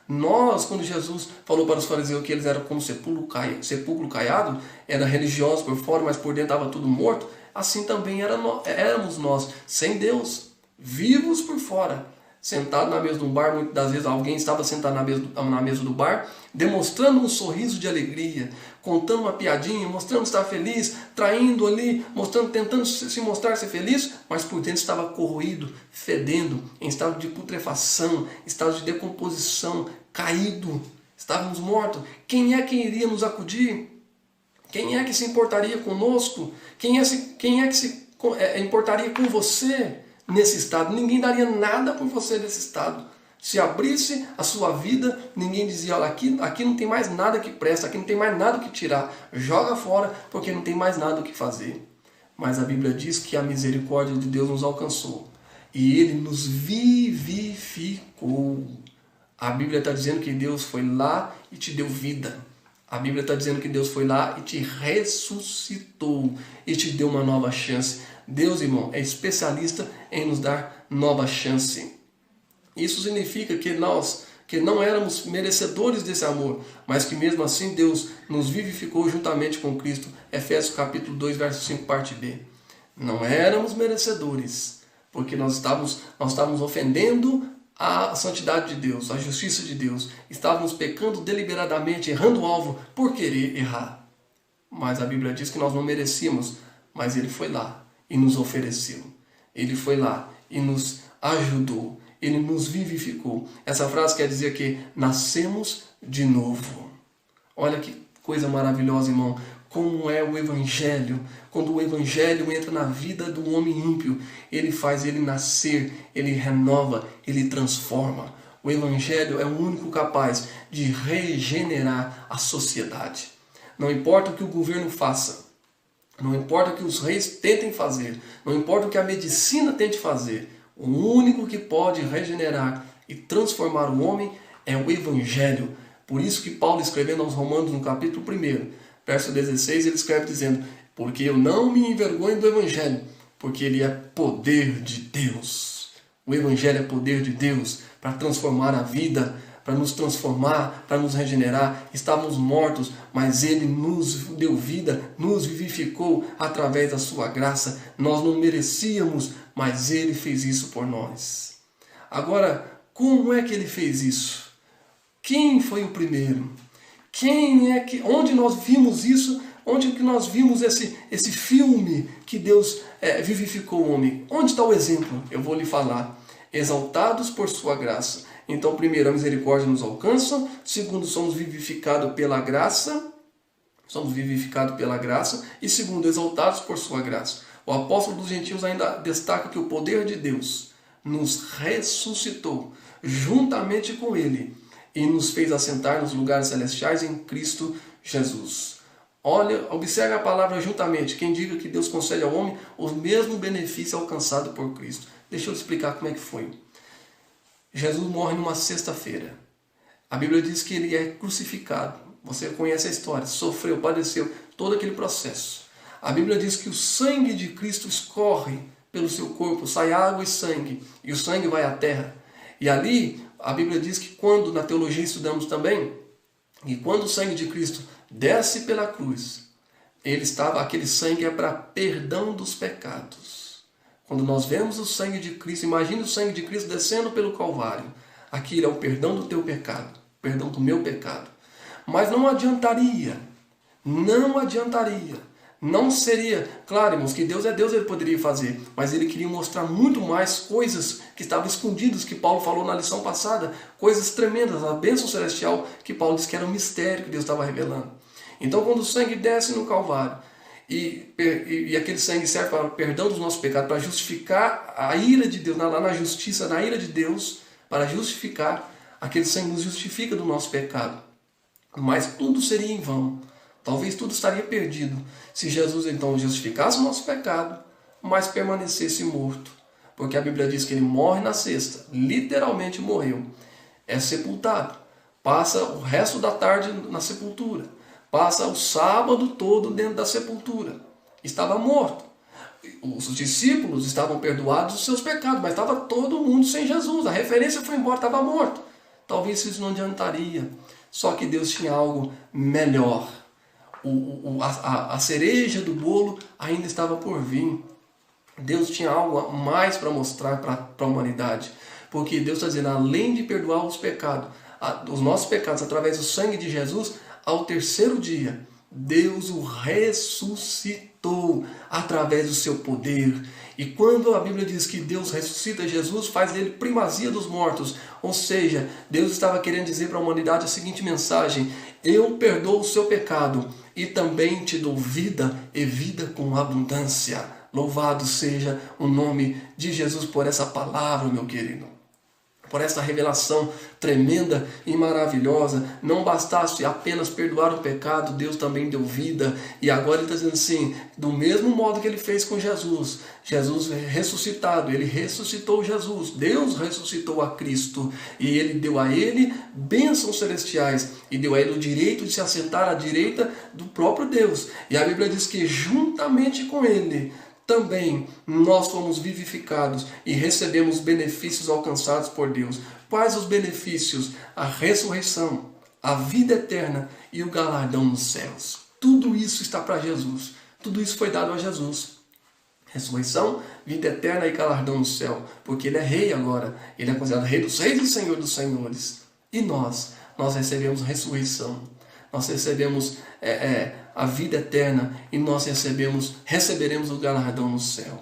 Nós, quando Jesus falou para os fariseus que eles eram como sepulcro caiado, eram religiosos por fora, mas por dentro estava tudo morto, assim também éramos nós, sem Deus, vivos por fora. Sentado na mesa de um bar, muitas das vezes alguém estava sentado na mesa do bar, demonstrando um sorriso de alegria, contando uma piadinha, mostrando estar feliz, traindo ali, tentando se mostrar ser feliz, mas por dentro estava corroído, fedendo, em estado de putrefação, estado de decomposição, caído, estávamos mortos. Quem é que iria nos acudir? Quem é que se importaria conosco? Quem é que se importaria com você nesse estado? Ninguém daria nada por você nesse estado. Se abrisse a sua vida, ninguém dizia, olha, aqui não tem mais nada que presta, aqui não tem mais nada que tirar. Joga fora, porque não tem mais nada o que fazer. Mas a Bíblia diz que a misericórdia de Deus nos alcançou. E Ele nos vivificou. A Bíblia está dizendo que Deus foi lá e te deu vida. A Bíblia está dizendo que Deus foi lá e te ressuscitou e te deu uma nova chance. Deus, irmão, é especialista em nos dar nova chance. Isso significa que nós, que não éramos merecedores desse amor, mas que mesmo assim Deus nos vivificou juntamente com Cristo. Efésios capítulo 2, verso 5, parte B. Não éramos merecedores, porque nós estávamos ofendendo a santidade de Deus, a justiça de Deus. Estávamos pecando deliberadamente, errando o alvo por querer errar. Mas a Bíblia diz que nós não merecíamos, mas Ele foi lá e nos ofereceu. Ele foi lá e nos ajudou. Ele nos vivificou. Essa frase quer dizer que nascemos de novo. Olha que coisa maravilhosa, irmão. Como é o Evangelho. Quando o Evangelho entra na vida do homem ímpio, ele faz ele nascer, ele renova, ele transforma. O Evangelho é o único capaz de regenerar a sociedade. Não importa o que o governo faça, não importa o que os reis tentem fazer, não importa o que a medicina tente fazer, o único que pode regenerar e transformar o homem é o Evangelho. Por isso que Paulo, escrevendo aos Romanos no capítulo 1, verso 16, ele escreve dizendo: porque eu não me envergonho do Evangelho, porque ele é poder de Deus. O Evangelho é poder de Deus para transformar a vida, para nos transformar, para nos regenerar. Estávamos mortos, mas Ele nos deu vida, nos vivificou através da sua graça. Nós não merecíamos, mas Ele fez isso por nós. Agora, como é que Ele fez isso? Quem foi o primeiro? Onde nós vimos isso? Onde que nós vimos esse filme que Deus vivificou o homem? Onde está o exemplo? Eu vou lhe falar. Exaltados por sua graça. Então, primeiro, a misericórdia nos alcança. Segundo, somos vivificados pela graça. somos vivificados pela graça, e segundo, exaltados por sua graça. O apóstolo dos gentios ainda destaca que o poder de Deus nos ressuscitou juntamente com ele e nos fez assentar nos lugares celestiais em Cristo Jesus. Olha, observe a palavra juntamente. Quem diga que Deus concede ao homem o mesmo benefício alcançado por Cristo. Deixa eu explicar como é que foi. Jesus morre numa sexta-feira. A Bíblia diz que ele é crucificado. Você conhece a história. Sofreu, padeceu, todo aquele processo. A Bíblia diz que o sangue de Cristo escorre pelo seu corpo, sai água e o sangue vai à terra. E ali, a Bíblia diz que quando, na teologia estudamos também, e quando o sangue de Cristo desce pela cruz, aquele sangue é para perdão dos pecados. Quando nós vemos o sangue de Cristo, imagine o sangue de Cristo descendo pelo Calvário. Aquilo é o perdão do teu pecado, o perdão do meu pecado. Mas não adiantaria, não seria, claro, irmãos, que Deus é Deus, ele poderia fazer, mas ele queria mostrar muito mais coisas que estavam escondidas, que Paulo falou na lição passada, coisas tremendas, a bênção celestial, que Paulo disse que era um mistério que Deus estava revelando. Então, quando o sangue desce no Calvário, e aquele sangue serve para o perdão dos nossos pecados, para justificar a ira de Deus, lá na justiça, na ira de Deus, para justificar, aquele sangue nos justifica do nosso pecado. Mas tudo seria em vão. Talvez tudo estaria perdido se Jesus então justificasse o nosso pecado, mas permanecesse morto. Porque a Bíblia diz que ele morre na sexta, literalmente morreu. É sepultado. Passa o resto da tarde na sepultura. Passa o sábado todo dentro da sepultura. Estava morto. Os discípulos estavam perdoados dos seus pecados, mas estava todo mundo sem Jesus. A referência foi embora, estava morto. Talvez isso não adiantaria. Só que Deus tinha algo melhor. A cereja do bolo ainda estava por vir. Deus tinha algo a mais para mostrar para a humanidade. Porque Deus está dizendo, além de perdoar os pecados, os nossos pecados através do sangue de Jesus, ao terceiro dia, Deus o ressuscitou através do seu poder. E quando a Bíblia diz que Deus ressuscita Jesus, faz dele primazia dos mortos. Ou seja, Deus estava querendo dizer para a humanidade a seguinte mensagem: eu perdoo o seu pecado e também te dou vida e vida com abundância. Louvado seja o nome de Jesus por essa palavra, meu querido. Por essa revelação tremenda e maravilhosa. Não bastasse apenas perdoar o pecado, Deus também deu vida. E agora ele está dizendo assim, do mesmo modo que ele fez com Jesus, Jesus ressuscitado, ele ressuscitou Jesus, Deus ressuscitou a Cristo, e ele deu a ele bênçãos celestiais, e deu a ele o direito de se assentar à direita do próprio Deus. E a Bíblia diz que juntamente com ele, também nós fomos vivificados e recebemos benefícios alcançados por Deus. Quais os benefícios? A ressurreição, a vida eterna e o galardão nos céus. Tudo isso está para Jesus. Tudo isso foi dado a Jesus. Ressurreição, vida eterna e galardão no céu. Porque ele é rei agora. Ele é considerado rei dos reis e senhor dos senhores. E nós recebemos ressurreição. Nós recebemos a vida eterna e nós receberemos o galardão no céu.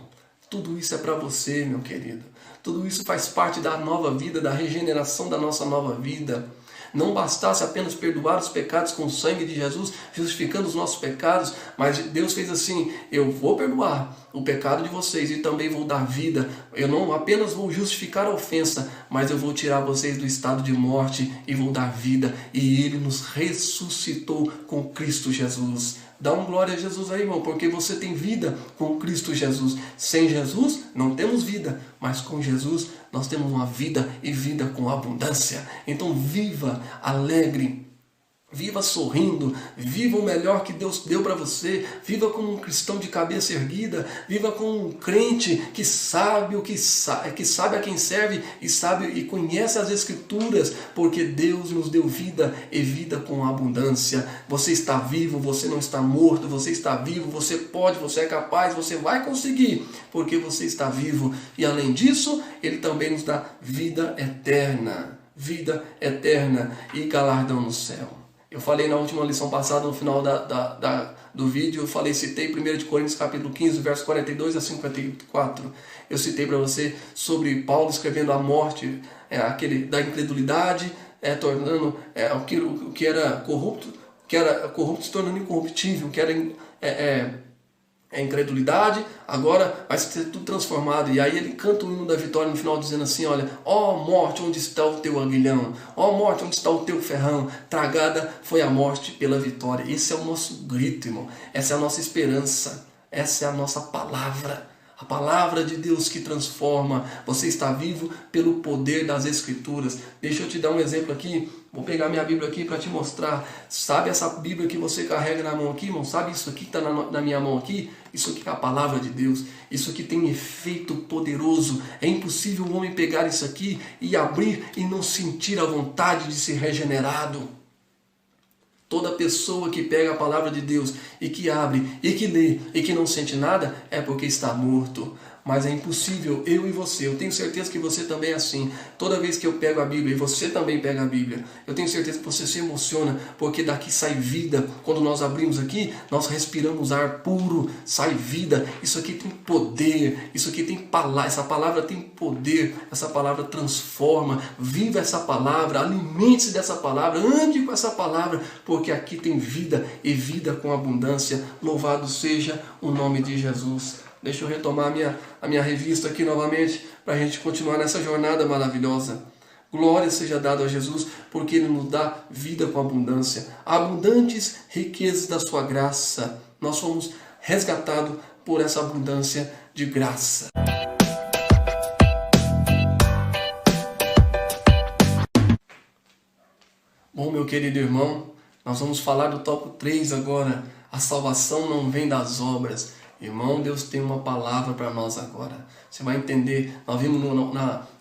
Tudo isso é para você, meu querido. Tudo isso faz parte da nova vida, da regeneração da nossa nova vida. Não bastasse apenas perdoar os pecados com o sangue de Jesus, justificando os nossos pecados, mas Deus fez assim, eu vou perdoar o pecado de vocês e também vou dar vida. Eu não apenas vou justificar a ofensa, mas eu vou tirar vocês do estado de morte e vou dar vida. E Ele nos ressuscitou com Cristo Jesus. Dá um glória a Jesus aí, irmão, porque você tem vida com Cristo Jesus. Sem Jesus, não temos vida, mas com Jesus, nós temos uma vida e vida com abundância. Então, viva alegre, viva sorrindo, viva o melhor que Deus deu para você, viva como um cristão de cabeça erguida, viva como um crente que sabe a quem serve e sabe e conhece as Escrituras, porque Deus nos deu vida e vida com abundância. Você está vivo, você não está morto, você está vivo, você pode, você é capaz, você vai conseguir, porque você está vivo. E além disso, Ele também nos dá vida eterna e galardão no céu. Eu falei na última lição passada, no final do vídeo, citei 1 Coríntios capítulo 15, versos 42 a 54. Eu citei para você sobre Paulo escrevendo a morte da incredulidade, tornando o que era corrupto que era corrupto se tornando incorruptível, que era incredulidade, agora vai ser tudo transformado. E aí ele canta o hino da vitória no final dizendo assim, olha, ó morte, onde está o teu aguilhão? Ó morte, onde está o teu ferrão? Tragada foi a morte pela vitória. Esse é o nosso grito, irmão. Essa é a nossa esperança. Essa é a nossa palavra. A palavra de Deus que transforma. Você está vivo pelo poder das Escrituras. Deixa eu te dar um exemplo aqui. Vou pegar minha Bíblia aqui para te mostrar. Sabe essa Bíblia que você carrega na mão aqui, irmão? Sabe isso aqui que está na minha mão aqui? Isso aqui é a palavra de Deus. Isso aqui tem efeito poderoso. É impossível o homem pegar isso aqui e abrir e não sentir a vontade de ser regenerado. Toda pessoa que pega a palavra de Deus e que abre e que lê e que não sente nada é porque está morto. Mas é impossível, eu e você, eu tenho certeza que você também é assim. Toda vez que eu pego a Bíblia e você também pega a Bíblia, eu tenho certeza que você se emociona, porque daqui sai vida. Quando nós abrimos aqui, nós respiramos ar puro, sai vida. Isso aqui tem poder, isso aqui tem palavra, essa palavra tem poder, essa palavra transforma. Viva essa palavra, alimente-se dessa palavra, ande com essa palavra, porque aqui tem vida e vida com abundância. Louvado seja o nome de Jesus. Deixa eu retomar a minha revista aqui novamente, para a gente continuar nessa jornada maravilhosa. Glória seja dada a Jesus, porque Ele nos dá vida com abundância. Abundantes riquezas da sua graça. Nós somos resgatados por essa abundância de graça. Bom, meu querido irmão, nós vamos falar do tópico 3 agora. A salvação não vem das obras. Irmão, Deus tem uma palavra para nós agora. Você vai entender. Nós vimos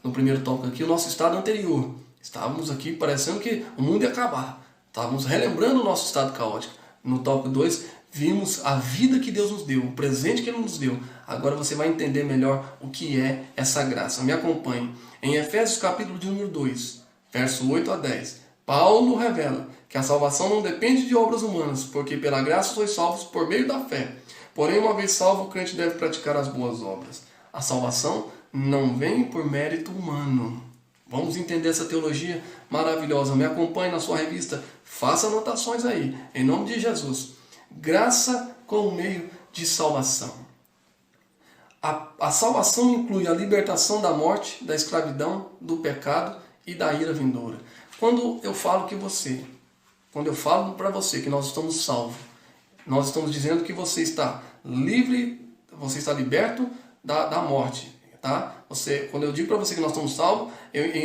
no primeiro tópico aqui o nosso estado anterior. Estávamos aqui parecendo que o mundo ia acabar. Estávamos relembrando o nosso estado caótico. No tópico 2, vimos a vida que Deus nos deu, o presente que Ele nos deu. Agora você vai entender melhor o que é essa graça. Me acompanhe. Em Efésios capítulo de número 2, verso 8 a 10, Paulo revela que a salvação não depende de obras humanas, porque pela graça sois salvos por meio da fé. Porém, uma vez salvo, o crente deve praticar as boas obras. A salvação não vem por mérito humano. Vamos entender essa teologia maravilhosa. Me acompanhe na sua revista. Faça anotações aí. Em nome de Jesus. Graça como meio de salvação. A salvação inclui a libertação da morte, da escravidão, do pecado e da ira vindoura. Quando eu falo para você que nós estamos salvos, nós estamos dizendo que você está livre, você está liberto da morte. Tá? Quando eu digo para você que nós estamos salvos,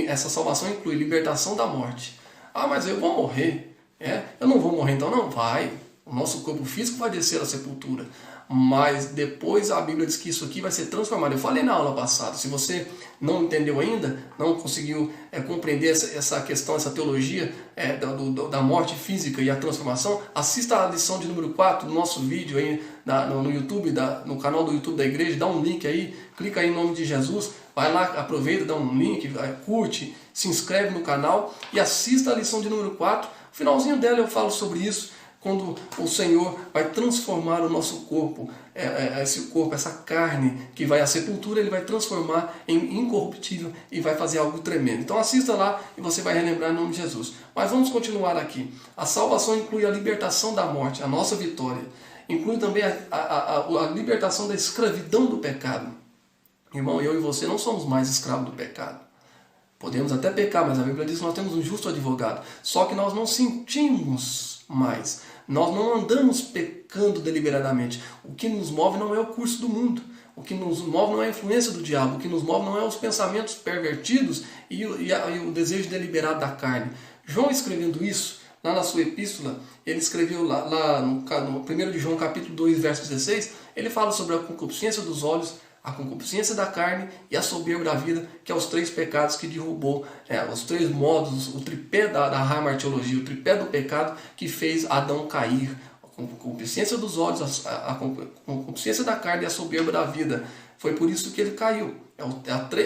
essa salvação inclui libertação da morte. Ah, mas eu vou morrer. Eu não vou morrer então? Não, vai. O nosso corpo físico vai descer à sepultura. Mas depois a Bíblia diz que isso aqui vai ser transformado. Eu falei na aula passada. Se você não entendeu ainda, não conseguiu compreender essa questão, essa teologia da morte física e a transformação, assista a lição de número 4 do nosso vídeo aí no YouTube, no canal do YouTube da igreja. Dá um link aí, clica aí em nome de Jesus, vai lá, aproveita, dá um link, curte, se inscreve no canal e assista a lição de número 4. No finalzinho dela eu falo sobre isso. Quando o Senhor vai transformar o nosso corpo, esse corpo, essa carne que vai à sepultura, Ele vai transformar em incorruptível e vai fazer algo tremendo. Então assista lá e você vai relembrar em nome de Jesus. Mas vamos continuar aqui. A salvação inclui a libertação da morte, a nossa vitória. Inclui também a libertação da escravidão do pecado. Irmão, eu e você não somos mais escravos do pecado. Podemos até pecar, mas a Bíblia diz que nós temos um justo advogado. Só que nós não sentimos mais. Nós não andamos pecando deliberadamente. O que nos move não é o curso do mundo. O que nos move não é a influência do diabo. O que nos move não é os pensamentos pervertidos e o desejo deliberado da carne. João escrevendo isso, lá na sua epístola, ele escreveu lá no 1 de João capítulo 2, verso 16, ele fala sobre a concupiscência dos olhos, a concupiscência da carne e a soberba da vida, que é os 3 pecados que derrubou, os 3 modos, o tripé da martiologia, o tripé do pecado que fez Adão cair. A concupiscência dos olhos, a concupiscência da carne e a soberba da vida. Foi por isso que ele caiu.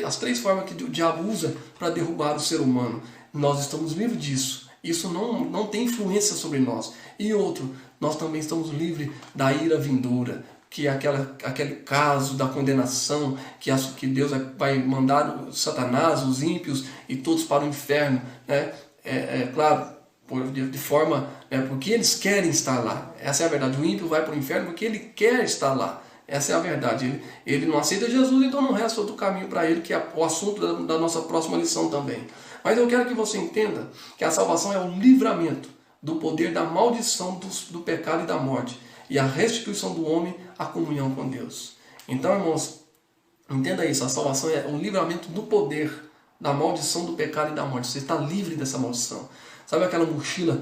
As 3 formas que o diabo usa para derrubar o ser humano. Nós estamos livres disso. Isso não tem influência sobre nós. E outro, nós também estamos livres da ira vindoura, que é aquele caso da condenação, que Deus vai mandar Satanás, os ímpios e todos para o inferno. Né? Claro, de forma, né, porque eles querem estar lá. Essa é a verdade. O ímpio vai para o inferno porque ele quer estar lá. Essa é a verdade. Ele não aceita Jesus, então não resta outro caminho para ele, que é o assunto da nossa próxima lição também. Mas eu quero que você entenda que a salvação é o livramento do poder da maldição do pecado e da morte, e a restituição do homem à comunhão com Deus. Então, irmãos, entenda isso. A salvação é o livramento do poder da maldição do pecado e da morte. Você está livre dessa maldição. Sabe aquela mochila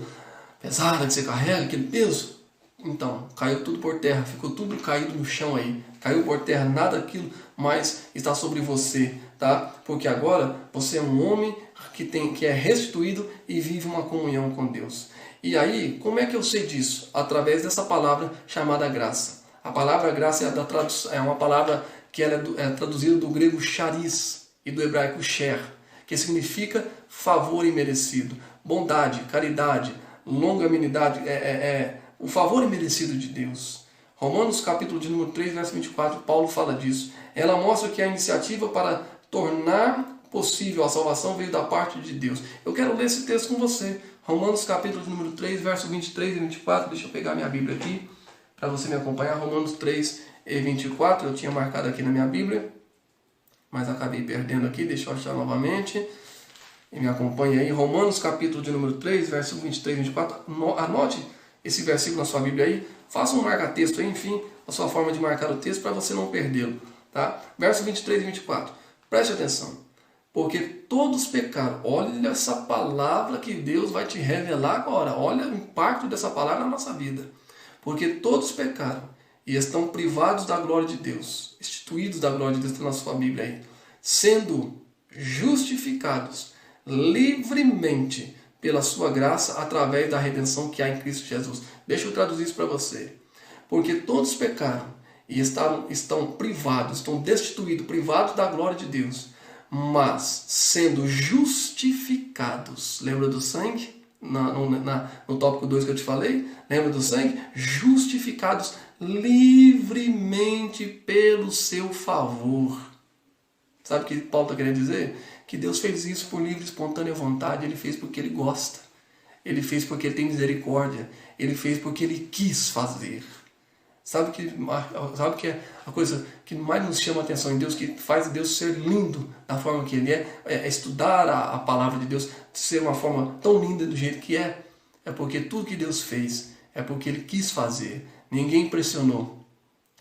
pesada que você carrega, aquele peso? Então, caiu tudo por terra, ficou tudo caído no chão aí. Caiu por terra, nada daquilo mais está sobre você, tá? Porque agora você é um homem que é restituído e vive uma comunhão com Deus. E aí, como é que eu sei disso? Através dessa palavra chamada graça. A palavra graça é uma palavra que ela é traduzida do grego charis e do hebraico sher, que significa favor imerecido, bondade, caridade, longanimidade, o favor imerecido de Deus. Romanos capítulo de número 3, verso 24, Paulo fala disso. Ela mostra que a iniciativa para tornar possível a salvação veio da parte de Deus. Eu quero ler esse texto com você. Romanos capítulo de número 3, verso 23 e 24. Deixa eu pegar minha Bíblia aqui para você me acompanhar. Romanos 3 e 24. Eu tinha marcado aqui na minha Bíblia, mas acabei perdendo aqui. Deixa eu achar novamente. E me acompanhe aí. Romanos capítulo de número 3, verso 23 e 24. Anote esse versículo na sua Bíblia aí. Faça um marca-texto aí, enfim, a sua forma de marcar o texto para você não perdê-lo. Tá? Verso 23 e 24. Preste atenção. Porque todos pecaram. Olha essa palavra que Deus vai te revelar agora. Olha o impacto dessa palavra na nossa vida. Porque todos pecaram e estão privados da glória de Deus. Instituídos da glória de Deus, está na sua Bíblia aí. Sendo justificados livremente pela sua graça através da redenção que há em Cristo Jesus. Deixa eu traduzir isso para você. Porque todos pecaram e estão privados, estão destituídos, privados da glória de Deus, mas sendo justificados. Lembra do sangue? No tópico 2 que eu te falei? Lembra do sangue? Justificados livremente pelo seu favor. Sabe o que Paulo está querendo dizer? Que Deus fez isso por livre e espontânea vontade. Ele fez porque Ele gosta. Ele fez porque Ele tem misericórdia. Ele fez porque Ele quis fazer. Sabe que é a coisa que mais nos chama a atenção em Deus, que faz Deus ser lindo da forma que Ele é estudar a palavra de Deus, ser uma forma tão linda do jeito que é porque tudo que Deus fez é porque Ele quis fazer. Ninguém pressionou,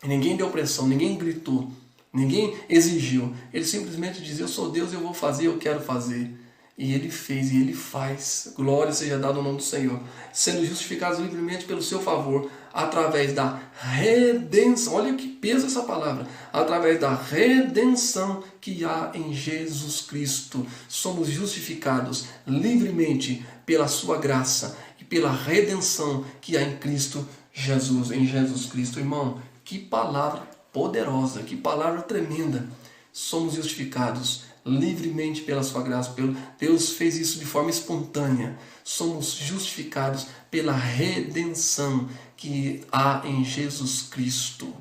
ninguém deu pressão, ninguém gritou, ninguém exigiu. Ele simplesmente diz: eu sou Deus, eu vou fazer, eu quero fazer. E Ele fez e Ele faz. Glória seja dada ao nome do Senhor. Sendo justificados livremente pelo seu favor, através da redenção. Olha que peso essa palavra. Através da redenção que há em Jesus Cristo. Somos justificados livremente pela sua graça e pela redenção que há em Cristo Jesus. Em Jesus Cristo, irmão. Que palavra poderosa, que palavra tremenda. Somos justificados livremente pela sua graça. Deus fez isso de forma espontânea. Somos justificados pela redenção que há em Jesus Cristo.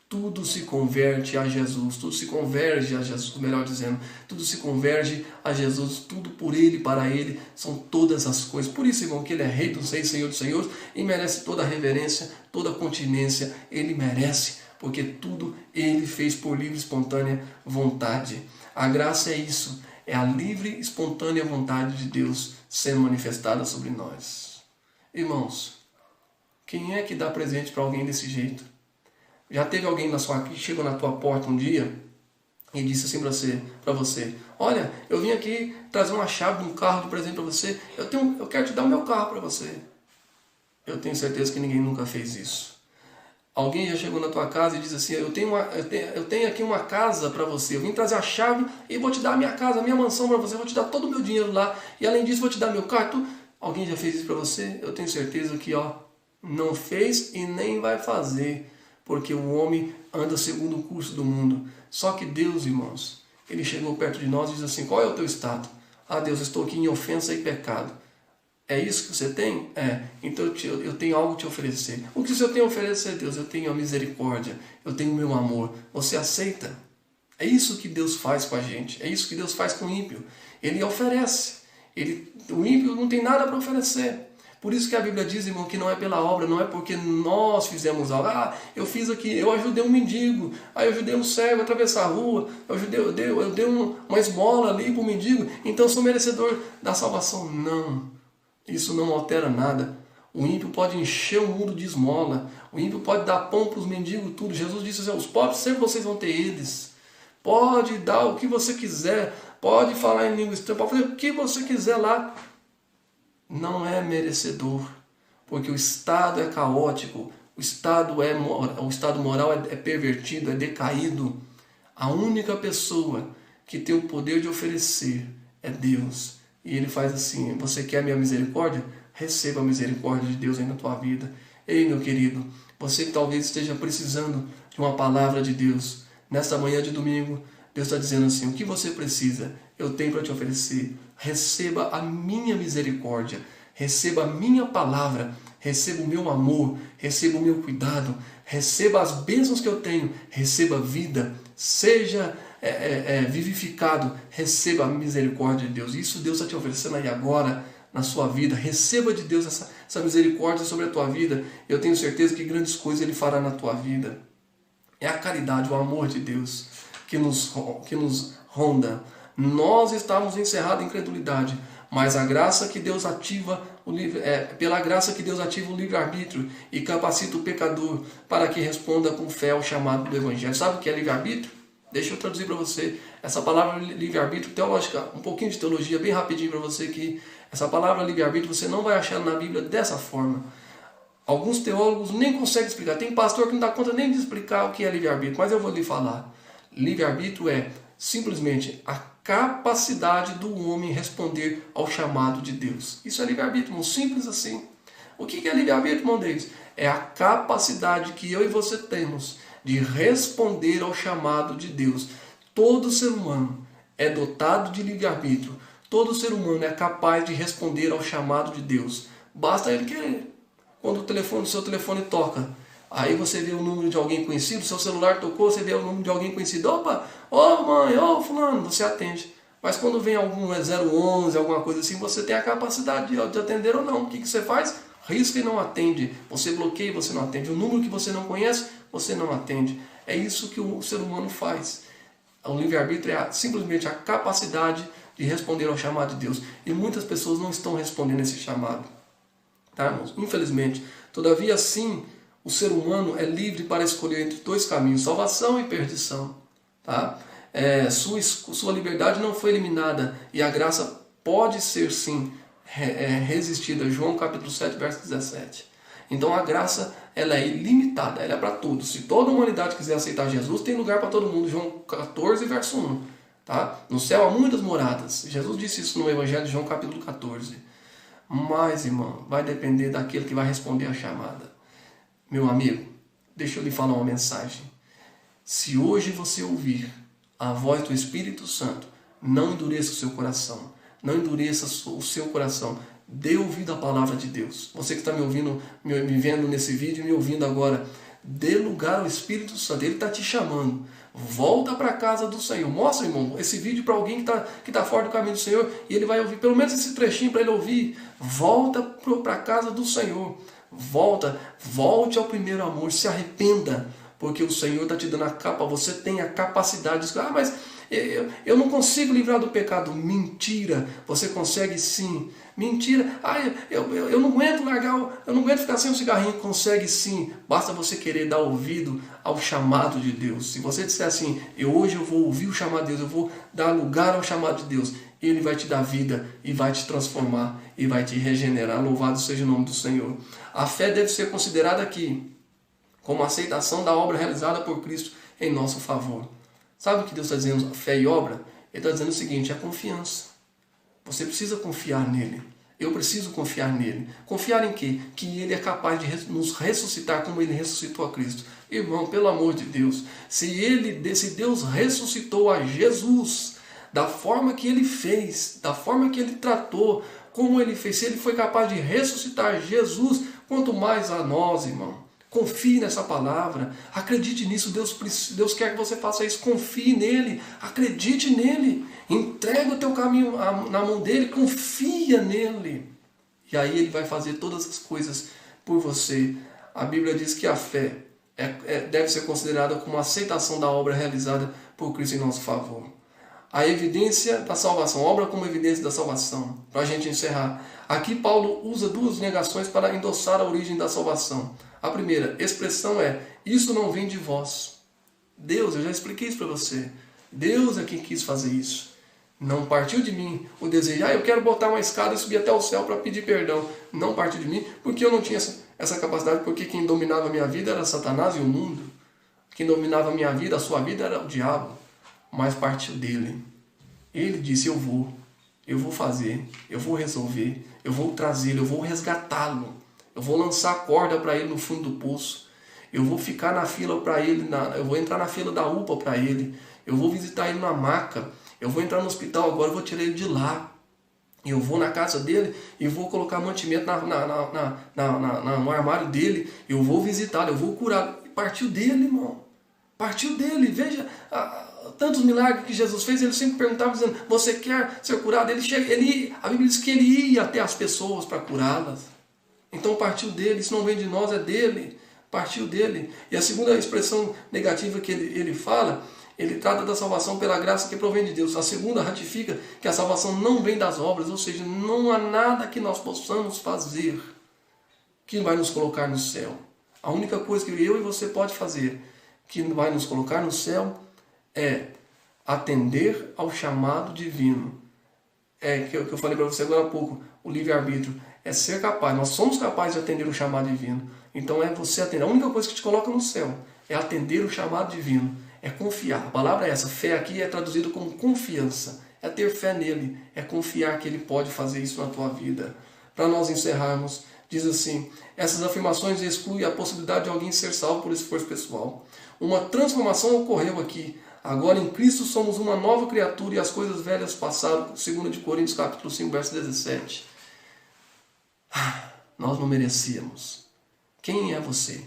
Tudo se converte a Jesus, tudo se converge a Jesus, melhor dizendo, tudo se converge a Jesus, tudo por Ele, para Ele, são todas as coisas. Por isso, irmão, que Ele é Rei dos Reis, Senhor dos Senhores, e merece toda a reverência, toda a continência, Ele merece, porque tudo Ele fez por livre e espontânea vontade. A graça é isso, é a livre e espontânea vontade de Deus sendo manifestada sobre nós. Irmãos, quem é que dá presente para alguém desse jeito? Já teve alguém que chegou na tua porta um dia e disse assim para você: olha, eu vim aqui trazer uma chave de um carro de presente para você, eu quero te dar o meu carro para você. Eu tenho certeza que ninguém nunca fez isso. Alguém já chegou na tua casa e disse assim: eu tenho aqui uma casa para você, eu vim trazer a chave e vou te dar a minha casa, a minha mansão para você, vou te dar todo o meu dinheiro lá, e além disso vou te dar meu carro. Alguém já fez isso para você? Eu tenho certeza que não fez e nem vai fazer, porque o homem anda segundo o curso do mundo. Só que Deus, irmãos, Ele chegou perto de nós e diz assim: qual é o teu estado? Ah, Deus, eu estou aqui em ofensa e pecado. É isso que você tem? Então eu tenho algo a te oferecer. O que eu tenho a oferecer, Deus? Eu tenho a misericórdia, eu tenho o meu amor. Você aceita? É isso que Deus faz com a gente, é isso que Deus faz com o ímpio. Ele oferece, O ímpio não tem nada para oferecer. Por isso que a Bíblia diz, irmão, que não é pela obra, não é porque nós fizemos algo. Eu fiz aqui, eu ajudei um mendigo, eu ajudei um cego a atravessar a rua, eu dei uma esmola ali para o mendigo, então eu sou merecedor da salvação. Não, isso não altera nada. O ímpio pode encher o mundo de esmola, o ímpio pode dar pão para os mendigos, tudo. Jesus disse assim, os pobres sempre vocês vão ter eles. Pode dar o que você quiser, pode falar em língua estranha, pode fazer o que você quiser lá. Não é merecedor, porque o estado é caótico, o estado moral é pervertido, é decaído. A única pessoa que tem o poder de oferecer é Deus. E Ele faz assim, você quer a minha misericórdia? Receba a misericórdia de Deus aí na tua vida. Ei, meu querido, você que talvez esteja precisando de uma palavra de Deus, nesta manhã de domingo, Deus está dizendo assim, o que você precisa, eu tenho para te oferecer. Receba a minha misericórdia, receba a minha palavra, receba o meu amor, receba o meu cuidado, receba as bênçãos que eu tenho, receba a vida, seja vivificado, receba a misericórdia de Deus. Isso Deus está te oferecendo aí agora na sua vida. Receba de Deus essa misericórdia sobre a tua vida. Eu tenho certeza que grandes coisas Ele fará na tua vida. É a caridade, o amor de Deus que nos ronda. Nós estávamos encerrados em incredulidade, mas a graça que Deus ativa, pela graça que Deus ativa o livre-arbítrio e capacita o pecador para que responda com fé ao chamado do Evangelho. Sabe o que é livre-arbítrio? Deixa eu traduzir para você. Essa palavra livre-arbítrio, teológica, um pouquinho de teologia, bem rapidinho para você, que essa palavra livre-arbítrio você não vai achar na Bíblia dessa forma. Alguns teólogos nem conseguem explicar. Tem pastor que não dá conta nem de explicar o que é livre-arbítrio, mas eu vou lhe falar. Livre-arbítrio é simplesmente a capacidade do homem responder ao chamado de Deus. Isso é livre-arbítrio, irmão, simples assim. O que é livre-arbítrio, irmão Deus? É a capacidade que eu e você temos de responder ao chamado de Deus. Todo ser humano é dotado de livre-arbítrio. Todo ser humano é capaz de responder ao chamado de Deus. Basta ele querer. Quando o seu telefone toca, aí você vê o número de alguém conhecido, seu celular tocou, você vê o número de alguém conhecido. Opa, ô mãe, ô fulano, você atende. Mas quando vem algum 011, alguma coisa assim, você tem a capacidade de atender ou não. O que você faz? Risca e não atende. Você bloqueia e você não atende. O número que você não conhece, você não atende. É isso que o ser humano faz. O livre-arbítrio é simplesmente a capacidade de responder ao chamado de Deus. E muitas pessoas não estão respondendo esse chamado. Tá, irmãos? Infelizmente. Todavia, sim, o ser humano é livre para escolher entre dois caminhos, salvação e perdição. Tá? Sua liberdade não foi eliminada e a graça pode ser, sim, resistida. João capítulo 7, verso 17. Então a graça ela é ilimitada, ela é para todos. Se toda a humanidade quiser aceitar Jesus, tem lugar para todo mundo. João 14, verso 1. Tá? No céu há muitas moradas. Jesus disse isso no Evangelho de João capítulo 14. Mas, irmão, vai depender daquele que vai responder a chamada. Meu amigo, deixa eu lhe falar uma mensagem. Se hoje você ouvir a voz do Espírito Santo, não endureça o seu coração. Não endureça o seu coração. Dê ouvido à palavra de Deus. Você que está me ouvindo, me vendo nesse vídeo e me ouvindo agora, dê lugar ao Espírito Santo. Ele está te chamando. Volta para a casa do Senhor. Mostra, irmão, esse vídeo para alguém que tá fora do caminho do Senhor e ele vai ouvir, pelo menos esse trechinho para ele ouvir. Volta para a casa do Senhor. Volte ao primeiro amor. Se arrependa, porque o Senhor está te dando a capa. Você tem a capacidade de mas eu não consigo livrar do pecado. Mentira, você consegue sim. Mentira, eu não aguento largar, eu não aguento ficar sem um cigarrinho. Consegue sim, basta você querer dar ouvido ao chamado de Deus. Se você disser assim, hoje eu vou ouvir o chamado de Deus, eu vou dar lugar ao chamado de Deus, Ele vai te dar vida e vai te transformar e vai te regenerar. Louvado seja o nome do Senhor. A fé deve ser considerada aqui como a aceitação da obra realizada por Cristo em nosso favor. Sabe o que Deus está dizendo, fé e obra? Ele está dizendo o seguinte, é confiança. Você precisa confiar nele. Eu preciso confiar nele. Confiar em quê? Que ele é capaz de nos ressuscitar como ele ressuscitou a Cristo. Irmão, pelo amor de Deus, se Deus ressuscitou a Jesus da forma que ele fez, da forma que ele tratou, como ele fez, se ele foi capaz de ressuscitar Jesus, quanto mais a nós, irmão. Confie nessa palavra, acredite nisso, Deus quer que você faça isso, confie nele, acredite nele, entrega o teu caminho na mão dele, confia nele. E aí ele vai fazer todas as coisas por você. A Bíblia diz que a fé deve ser considerada como a aceitação da obra realizada por Cristo em nosso favor. A evidência da salvação, obra como evidência da salvação. Para a gente encerrar, aqui Paulo usa duas negações para endossar a origem da salvação. A primeira expressão é: isso não vem de vós. Deus, eu já expliquei isso para você. Deus é quem quis fazer isso. Não partiu de mim o desejo, eu quero botar uma escada e subir até o céu para pedir perdão. Não partiu de mim porque eu não tinha essa capacidade, porque quem dominava a minha vida era Satanás e o mundo. Quem dominava a minha vida, a sua vida, era o diabo. Mas partiu dele. Ele disse: eu vou fazer, eu vou resolver, eu vou trazê-lo, eu vou resgatá-lo. Eu vou lançar a corda para ele no fundo do poço. Eu vou ficar na fila para ele, eu vou entrar na fila da UPA para ele. Eu vou visitar ele na maca. Eu vou entrar no hospital agora, eu vou tirar ele de lá. Eu vou na casa dele e vou colocar mantimento no armário dele. Eu vou visitá-lo, eu vou curá-lo. Partiu dele, irmão. Partiu dele. Veja tantos milagres que Jesus fez. Ele sempre perguntava, dizendo: você quer ser curado? A Bíblia diz que ele ia até as pessoas para curá-las. Então partiu dele, isso não vem de nós, é dele, partiu dele. E a segunda expressão negativa que ele fala, ele trata da salvação pela graça que provém de Deus. A segunda ratifica que a salvação não vem das obras, ou seja, não há nada que nós possamos fazer que vai nos colocar no céu. A única coisa que eu e você pode fazer que vai nos colocar no céu é atender ao chamado divino. Que eu falei para você agora há pouco, o livre-arbítrio. É ser capaz, nós somos capazes de atender o chamado divino. Então é você atender. A única coisa que te coloca no céu é atender o chamado divino. É confiar. A palavra é essa. Fé aqui é traduzido como confiança. É ter fé nele. É confiar que ele pode fazer isso na tua vida. Para nós encerrarmos, diz assim: essas afirmações excluem a possibilidade de alguém ser salvo por esforço pessoal. Uma transformação ocorreu aqui. Agora em Cristo somos uma nova criatura e as coisas velhas passaram. 2 Coríntios capítulo 5, verso 17. Nós não merecíamos. Quem é você?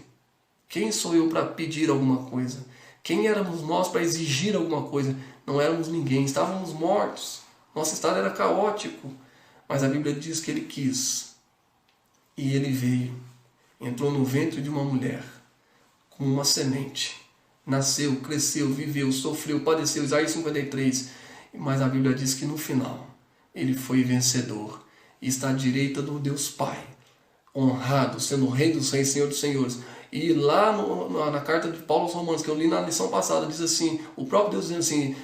Quem sou eu para pedir alguma coisa? Quem éramos nós para exigir alguma coisa? Não éramos ninguém, estávamos mortos. Nosso estado era caótico. Mas a Bíblia diz que ele quis. E ele veio. Entrou no ventre de uma mulher. Com uma semente. Nasceu, cresceu, viveu, sofreu, padeceu. Isaías 53. Mas a Bíblia diz que no final ele foi vencedor. E está à direita do Deus Pai, honrado, sendo o Rei dos Reis, Senhor dos Senhores. E lá na carta de Paulo aos Romanos, que eu li na lição passada, diz assim, o próprio Deus dizendo assim,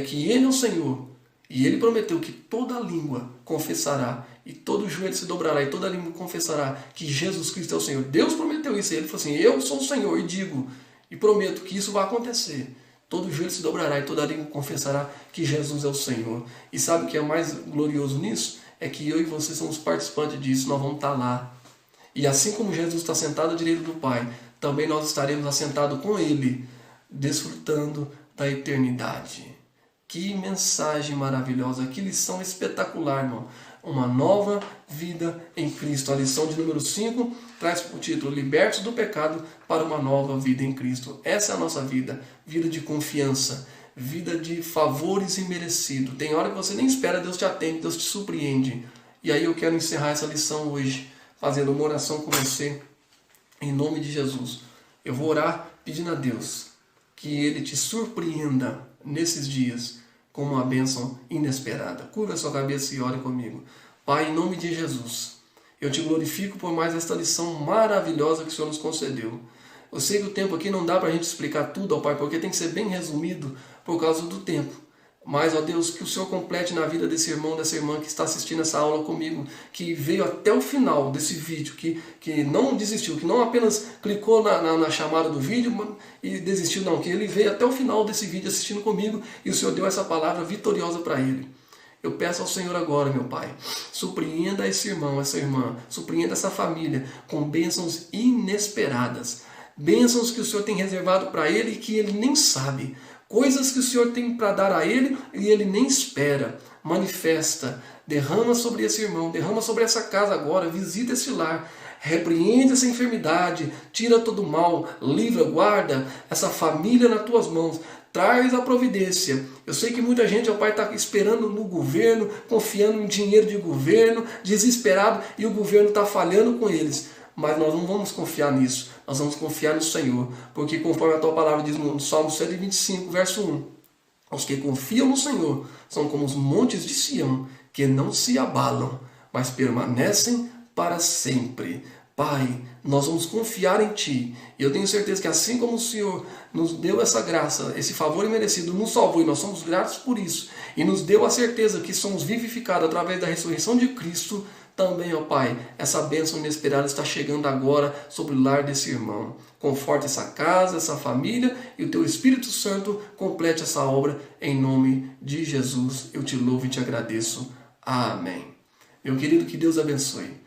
que Ele é o Senhor, e Ele prometeu que toda língua confessará, e todo joelho se dobrará, e toda língua confessará que Jesus Cristo é o Senhor. Deus prometeu isso, e Ele falou assim: eu sou o Senhor, e digo, e prometo que isso vai acontecer. Todo joelho se dobrará, e toda língua confessará que Jesus é o Senhor. E sabe o que é mais glorioso nisso? É que eu e você somos participantes disso, nós vamos estar lá. E assim como Jesus está sentado à direita do Pai, também nós estaremos assentados com Ele, desfrutando da eternidade. Que mensagem maravilhosa, que lição espetacular, irmão. Uma nova vida em Cristo. A lição de número 5 traz o título: Libertos do pecado para uma nova vida em Cristo. Essa é a nossa vida, vida de confiança, vida de favores imerecidos. Tem hora que você nem espera, Deus te atende, Deus te surpreende. E aí eu quero encerrar essa lição hoje, fazendo uma oração com você, em nome de Jesus. Eu vou orar pedindo a Deus que Ele te surpreenda nesses dias com uma bênção inesperada. Curva a sua cabeça e ore comigo. Pai, em nome de Jesus, eu te glorifico por mais esta lição maravilhosa que o Senhor nos concedeu. Eu sei que o tempo aqui não dá para a gente explicar tudo, ó Pai, porque tem que ser bem resumido por causa do tempo. Mas, ó Deus, que o Senhor complete na vida desse irmão, dessa irmã que está assistindo essa aula comigo, que veio até o final desse vídeo, que não desistiu, que não apenas clicou na chamada do vídeo e desistiu, não, que ele veio até o final desse vídeo assistindo comigo e o Senhor deu essa palavra vitoriosa para ele. Eu peço ao Senhor agora, meu Pai, surpreenda esse irmão, essa irmã, surpreenda essa família com bênçãos inesperadas, bênçãos que o Senhor tem reservado para ele e que ele nem sabe, coisas que o Senhor tem para dar a ele e ele nem espera. Manifesta, derrama sobre esse irmão, derrama sobre essa casa agora, visita esse lar, repreende essa enfermidade, tira todo o mal, livra, guarda essa família nas tuas mãos. Traz a providência. Eu sei que muita gente, ó Pai, está esperando no governo, confiando em dinheiro de governo, desesperado, e o governo está falhando com eles. Mas nós não vamos confiar nisso. Nós vamos confiar no Senhor. Porque conforme a tua palavra diz no Salmo 125, verso 1, os que confiam no Senhor são como os montes de Sião, que não se abalam, mas permanecem para sempre. Pai, nós vamos confiar em Ti. E eu tenho certeza que assim como o Senhor nos deu essa graça, esse favor imerecido, nos salvou, e nós somos gratos por isso, e nos deu a certeza que somos vivificados através da ressurreição de Cristo, também, ó Pai, essa bênção inesperada está chegando agora sobre o lar desse irmão. Conforte essa casa, essa família, e o Teu Espírito Santo complete essa obra em nome de Jesus. Eu te louvo e te agradeço. Amém. Meu querido, que Deus abençoe.